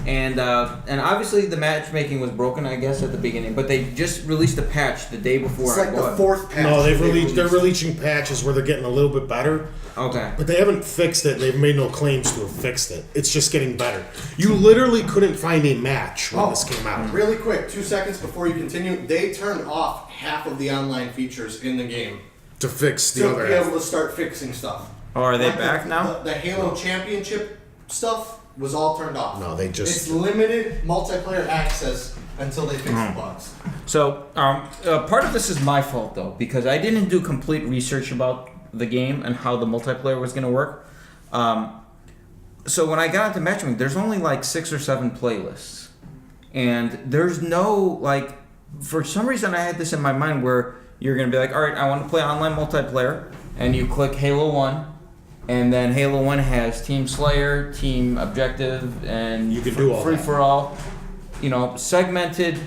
and obviously the matchmaking was broken, I guess, at the beginning. But they just released a patch the day before. It's like the 4th patch. No, they're releasing patches where they're getting a little bit better. Okay. But they haven't fixed it. They've made no claims to have fixed it. It's just getting better. You literally couldn't find a match when this came out. Really quick, 2 seconds before you continue, they turned off half of the online features in the game To fix the to other be half. able to start fixing stuff. Oh, are they Like back now? The Halo Championship stuff was all turned off. No, they just- It's limited multiplayer access until they fix the bugs. So part of this is my fault though, because I didn't do complete research about the game and how the multiplayer was going to work. So when I got into matchmaking, there's only 6 or 7 playlists, and there's no for some reason I had this in my mind where you're going to be like, all right, I want to play online multiplayer, and you click Halo 1. And then Halo 1 has Team Slayer, Team Objective, and You can do all Free that. for All. segmented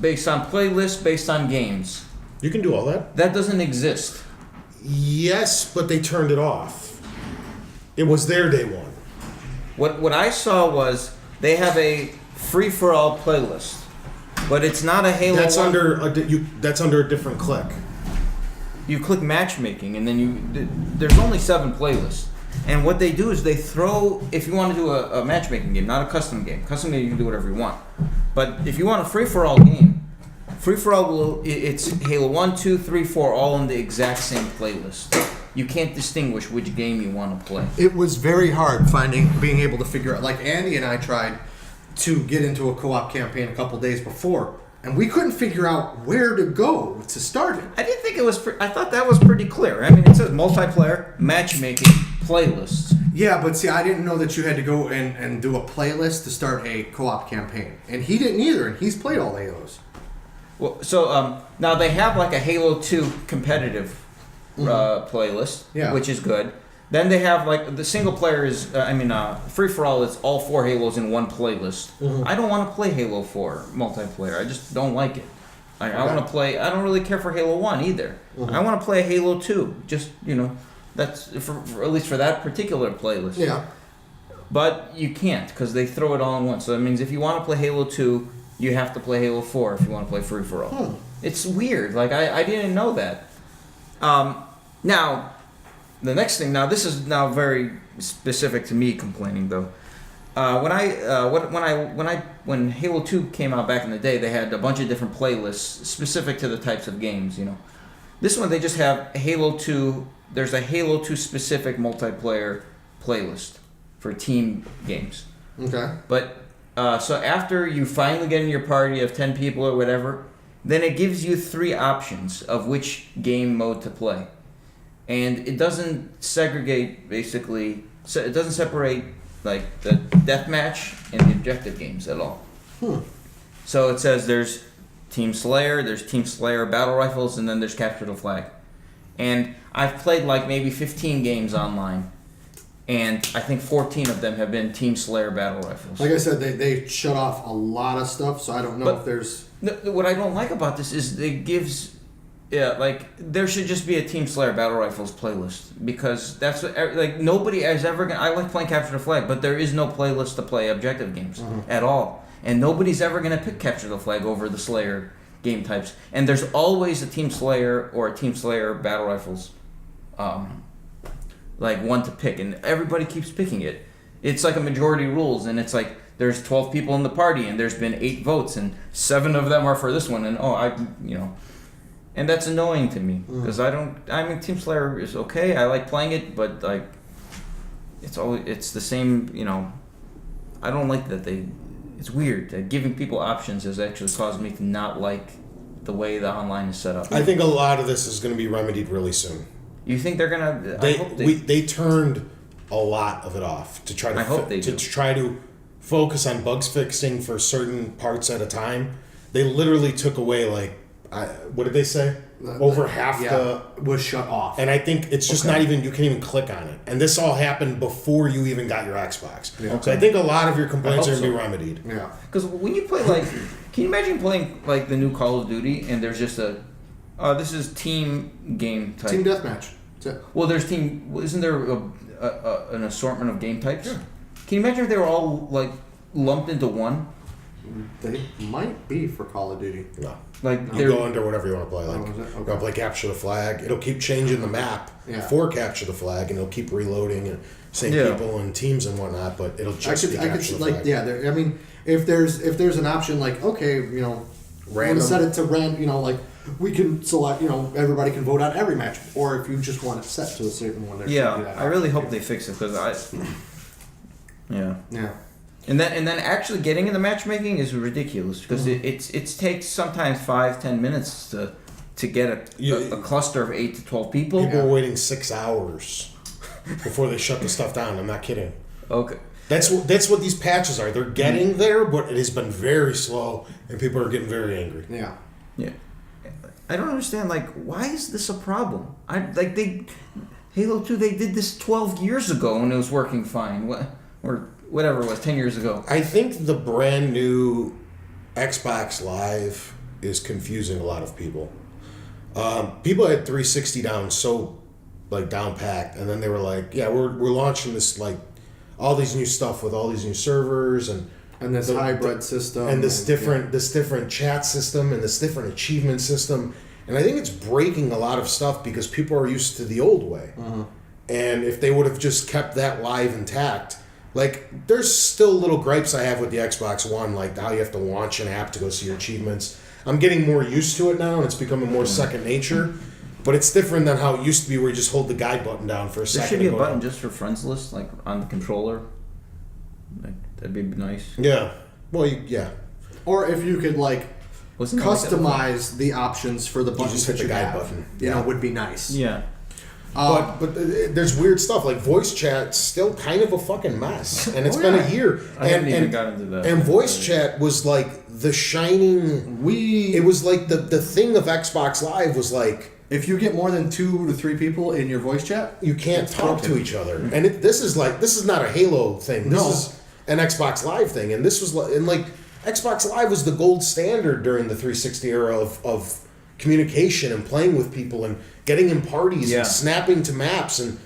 based on playlists, based on games. You can do all that. That doesn't exist. Yes, but they turned it off. It was their day one. What I saw was they have a free-for-all playlist, but it's not a Halo. That's 1. That's under a different click. You click matchmaking, and then there's only 7 playlists. And what they do is they throw, if you want to do a matchmaking game, not a custom game. Custom game, you can do whatever you want. But if you want a free-for-all game, free-for-all, it's Halo 1, 2, 3, 4, all in the exact same playlist. You can't distinguish which game you want to play. It was very hard being able to figure out. Like Andy and I tried to get into a co-op campaign a couple days before, and we couldn't figure out where to go to start it. I didn't think it was. I thought that was pretty clear. I mean, it says multiplayer, matchmaking, playlists. Yeah, but see, I didn't know that you had to go and do a playlist to start a co-op campaign, and he didn't either, and he's played all Halos. Well, so now they have like a Halo 2 competitive playlist, which is good. Then they have like the single player is, free for all is all 4 Halos in one playlist. I don't want to play Halo 4 multiplayer. I just don't like it. I want to play. I don't really care for Halo 1 either. I want to play Halo 2. Just that's for at least for that particular playlist. Yeah. But you can't because they throw it all in one. So that means if you want to play Halo 2, you have to play Halo 4 if you want to play free for all. It's weird. Like I didn't know that. Now, the next thing. Now this is now very specific to me complaining though. When Halo 2 came out back in the day, they had a bunch of different playlists specific to the types of games. This one they just have Halo 2. There's a Halo 2 specific multiplayer playlist for team games. Okay. But so after you finally get in your party of 10 people or whatever, then it gives you 3 options of which game mode to play. And it doesn't segregate, basically, so it doesn't separate like the deathmatch and the objective games at all. So it says there's Team Slayer Battle Rifles, and then there's Capture the Flag. And I've played like maybe 15 games online, and I think 14 of them have been Team Slayer Battle Rifles. Like I said, they shut off a lot of stuff, so I don't know if there's... What I don't like about this is it gives... Yeah, like, there should just be a Team Slayer Battle Rifles playlist, because that's what, like, nobody is ever gonna... I like playing Capture the Flag, but there is no playlist to play objective games at all. And nobody's ever gonna pick Capture the Flag over the Slayer game types. And there's always a Team Slayer or a Team Slayer Battle Rifles, like, one to pick, and everybody keeps picking it. It's like a majority rules, and it's like, there's 12 people in the party, and there's been 8 votes, and 7 of them are for this one, and and that's annoying to me because Team Slayer is okay. I like playing it, but like, it's the same. I don't like that it's weird that giving people options has actually caused me to not like the way the online is set up. I think a lot of this is going to be remedied really soon. You think they're gonna? They turned a lot of it off to try to try to focus on bugs fixing for certain parts at a time. They literally took away like. What did they say? Over half was shut off. And I think it's just not even, you can't even click on it. And this all happened before you even got your Xbox. Yeah. So I think a lot of your complaints are going to be remedied. Yeah. Because when you play can you imagine playing like the new Call of Duty and there's just this is team game type. Team deathmatch. That's it. Well, isn't there an assortment of game types? Yeah. Can you imagine if they were all like lumped into one? They might be for Call of Duty. No. Like you go under whatever you want to play. Like you want to play Capture the Flag. It'll keep changing the map for Capture the Flag, and it'll keep reloading and same people and teams and whatnot. But it'll just be Capture the Flag. I mean, if there's an option like random, want to set it to random, like we can select, everybody can vote on every match, or if you just want it set to a certain one. I really hope they fix it because Yeah. And then actually getting into matchmaking is ridiculous because it takes sometimes 5-10 minutes to get a cluster of 8 to 12 people. People are waiting 6 hours before they shut the stuff down. I'm not kidding. Okay. That's what these patches are. They're getting there, but it has been very slow, and people are getting very angry. Yeah. I don't understand. Like, why is this a problem? Halo 2. They did this 12 years ago and it was working fine. Or whatever it was, 10 years ago. I think the brand new Xbox Live is confusing a lot of people. People had 360 down so down packed, and then they were like, "Yeah, we're launching this all these new stuff with all these new servers and this hybrid system and this different chat system and this different achievement system." And I think it's breaking a lot of stuff because people are used to the old way. And if they would have just kept that live intact, there's still little gripes I have with the Xbox One, like how you have to launch an app to go see your achievements. I'm getting more used to it now, and it's becoming more second nature. But it's different than how it used to be, where you just hold the guide button down for a second. There should be a and go button down. just for friends list, on the controller. That'd be nice. Yeah. Well, yeah. Or if you could Wasn't that like that before? customize the options for the buttons just hit that the you guide have, button. you know, Yeah. would be nice. Yeah. But there's weird stuff like voice chat's still kind of a fucking mess, and it's been yeah. a year. I haven't even got into that. And voice chat was the shining. It was the thing of Xbox Live was If you get more than 2 to 3 people in your voice chat, you can't talk to broken. each other, and this is not a Halo thing. This No. is an Xbox Live thing, and this was Xbox Live was the gold standard during the 360 era of communication and playing with people and getting in parties Yeah. and snapping to maps, and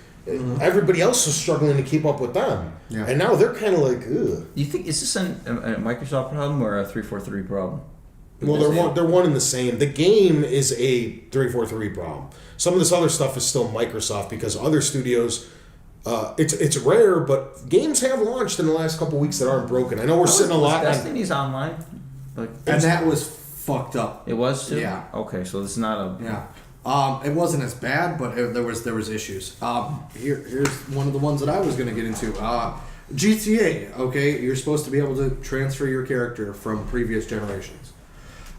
everybody else was struggling to keep up with them. Yeah. And now they're kind of ugh. You think is this a Microsoft problem or a 343 problem? Well, they're one and the same. The game is a 343 problem. Some of this other stuff is still Microsoft because other studios. It's rare, but games have launched in the last couple weeks that aren't broken. I know we're sitting a lot on. Destiny's online. and that was fucked up. It was too. Yeah. Okay, so it's not a. Yeah. It wasn't as bad, but there was issues. Here's one of the ones that I was going to get into. GTA. Okay, you're supposed to be able to transfer your character from previous generations,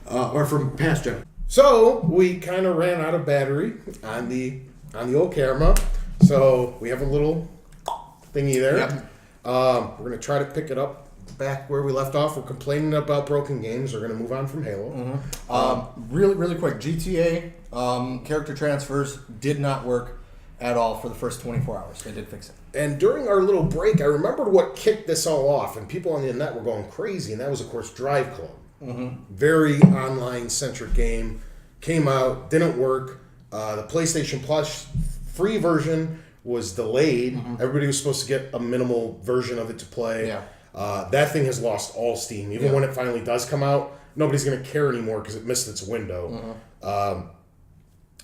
or from past gen. So we kind of ran out of battery on the old camera, so we have a little thingy there. Yep. We're gonna try to pick it up back where we left off. We're complaining about broken games. We're gonna move on from Halo. Really quick. GTA character transfers did not work at all for the first 24 hours. They did fix it. And during our little break, I remembered what kicked this all off, and people on the internet were going crazy, and that was, of course, Drive Club. Very online-centric game. Came out, didn't work. The PlayStation Plus free version was delayed. Everybody was supposed to get a minimal version of it to play. Yeah. That thing has lost all steam. Even Yeah. when it finally does come out, nobody's going to care anymore because it missed its window.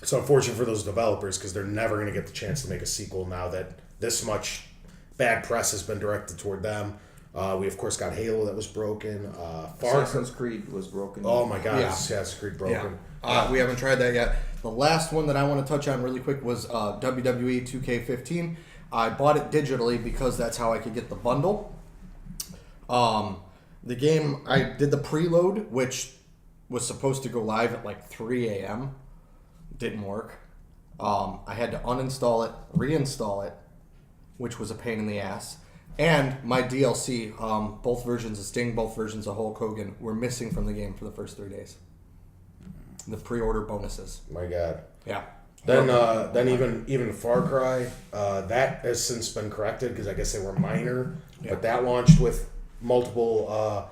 It's unfortunate for those developers because they're never going to get the chance to make a sequel now that this much bad press has been directed toward them. We, of course, got Halo that was broken. Assassin's Creed was broken. Oh, my God. Yeah. Assassin's Creed broken. We haven't tried that yet. The last one that I want to touch on really quick was WWE 2K15. I bought it digitally because that's how I could get the bundle. The game, I did the preload, which was supposed to go live at 3 a.m. Didn't work. I had to uninstall it, reinstall it, which was a pain in the ass. And my DLC, both versions of Sting, both versions of Hulk Hogan, were missing from the game for the first 3 days. The pre-order bonuses. My God. Yeah. Then even Far Cry, that has since been corrected because I guess they were minor. Yeah. But that launched with multiple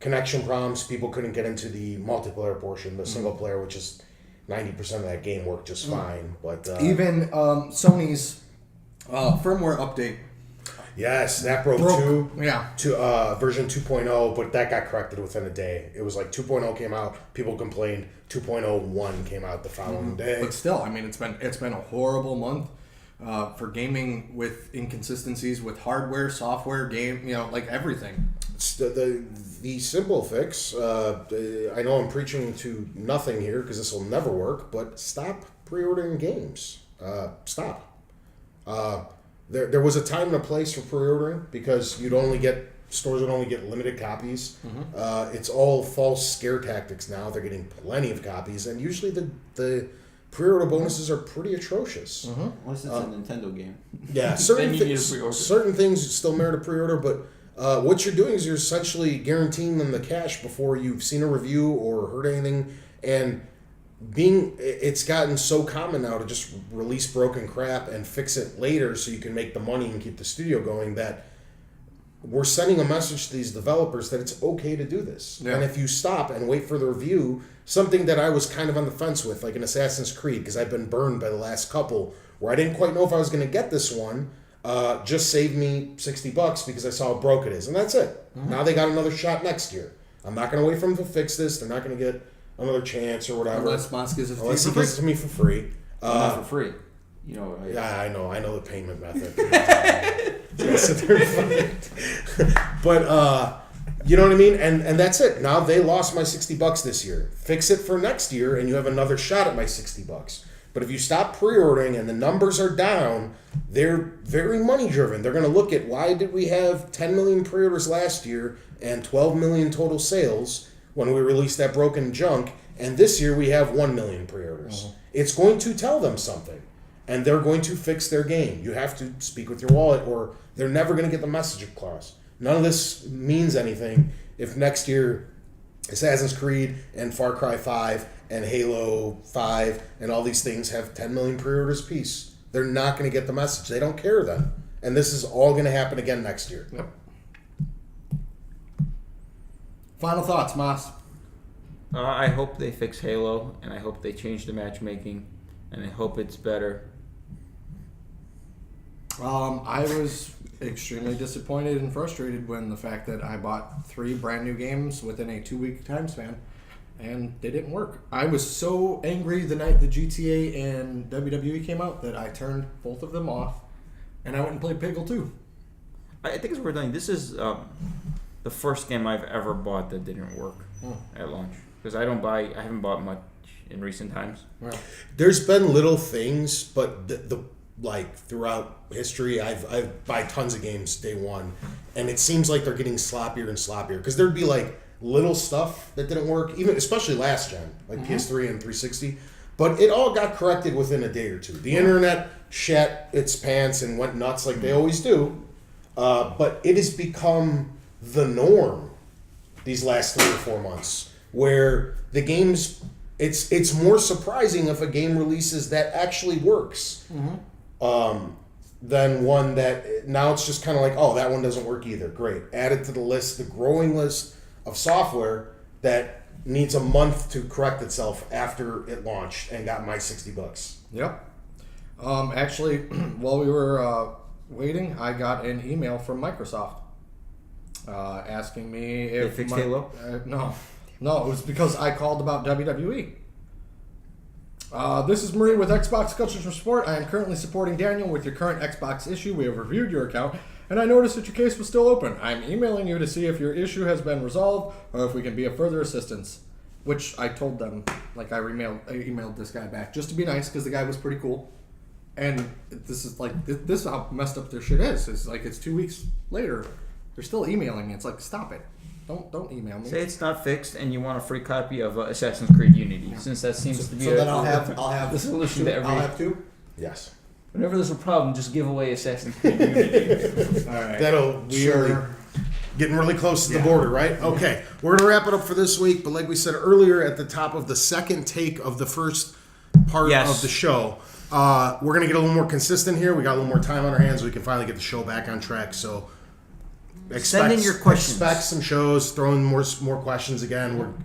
connection problems. People couldn't get into the multiplayer portion. The single player, which is 90% of that game, worked just fine. But Even Sony's firmware update yes, that broke broke. Yeah. to version 2.0, but that got corrected within a day. It was 2.0 came out, people complained. 2.01 came out the following day. But still, I mean, it's been a horrible month for gaming with inconsistencies with hardware, software, game, everything. It's the simple fix. I know I'm preaching to nothing here because this will never work, but stop pre-ordering games. Stop. There was a time and a place for pre-ordering because stores would only get limited copies. It's all false scare tactics now. They're getting plenty of copies, and usually the pre-order bonuses are pretty atrocious. Unless it's a Nintendo game. Yeah, Then you need a pre-order. certain things still merit a pre-order, but what you're doing is you're essentially guaranteeing them the cash before you've seen a review or heard anything, and it's gotten so common now to just release broken crap and fix it later so you can make the money and keep the studio going that we're sending a message to these developers that it's okay to do this. Yeah. And if you stop and wait for the review, something that I was kind of on the fence with, like in Assassin's Creed, because I've been burned by the last couple, where I didn't quite know if I was going to get this one, just saved me $60 because I saw how broke it is. And that's it. Now they got another shot next year. I'm not going to wait for them to fix this. They're not going to get another chance or whatever. Unless Moss gives it to you Unless for he free. gives it to me for free. Not for free. You know. Yeah, I know the payment method. But you know what I mean? And that's it. Now they lost my $60 this year. Fix it for next year and you have another shot at my $60. But if you stop pre-ordering and the numbers are down, they're very money driven. They're going to look at why did we have 10 million pre-orders last year and 12 million total sales when we released that broken junk, and this year we have 1 million pre-orders. It's going to tell them something. And they're going to fix their game. You have to speak with your wallet or they're never going to get the message across. None of this means anything if next year Assassin's Creed and Far Cry 5 and Halo 5 and all these things have 10 million pre-orders apiece. They're not going to get the message. They don't care then. And this is all going to happen again next year. Yep. Final thoughts, Moss. I hope they fix Halo, and I hope they change the matchmaking, and I hope it's better. I was extremely disappointed and frustrated when the fact that I bought 3 brand new games within a 2-week time span, and they didn't work. I was so angry the night the GTA and WWE came out that I turned both of them off, and I went and played Peggle 2. I think it's worth noting. This is the first game I've ever bought that didn't work at launch, because I haven't bought much in recent times. Right. There's been little things, but the like throughout history, I've buy tons of games day one, and it seems like they're getting sloppier and sloppier because there'd be like little stuff that didn't work, even especially last gen, like PS3 and 360. But it all got corrected within a day or two. The internet shat its pants and went nuts like they always do, but it has become the norm these last 3 or 4 months, where the games. It's more surprising if a game releases that actually works. Than one that now it's just kind of like, oh, that one doesn't work either. Great. Add it to the list, the growing list of software that needs a month to correct itself after it launched and got my $60. Yep. Actually, while we were waiting, I got an email from Microsoft asking me if They fixed Halo? No, it was because I called about WWE. This is Marie with Xbox Customer Support. I am currently supporting Daniel with your current Xbox issue. We have reviewed your account, and I noticed that your case was still open. I'm emailing you to see if your issue has been resolved or if we can be of further assistance. Which I told them, like I emailed this guy back just to be nice because the guy was pretty cool. And this is like this is how messed up their shit is. It's like it's 2 weeks later, they're still emailing me. It's like, stop it. Don't email me. Say it's not fixed, and you want a free copy of Assassin's Creed Unity, since that seems to be So then I'll have the solution two, to every. I'll have 2. Yes. Whenever there's a problem, just give away Assassin's Creed Unity. All right. That'll surely getting really close to the border, right? Okay, we're gonna wrap it up for this week. But like we said earlier, at the top of the second take of the first part Yes. of the show, we're gonna get a little more consistent here. We got a little more time on our hands. We can finally get the show back on track. So Send in your questions. Expect some shows. Throw in more questions again.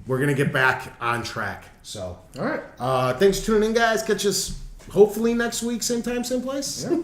We're gonna get back on track. So All right. thanks for tuning in, guys. Catch us hopefully next week, same time, same place. Yeah.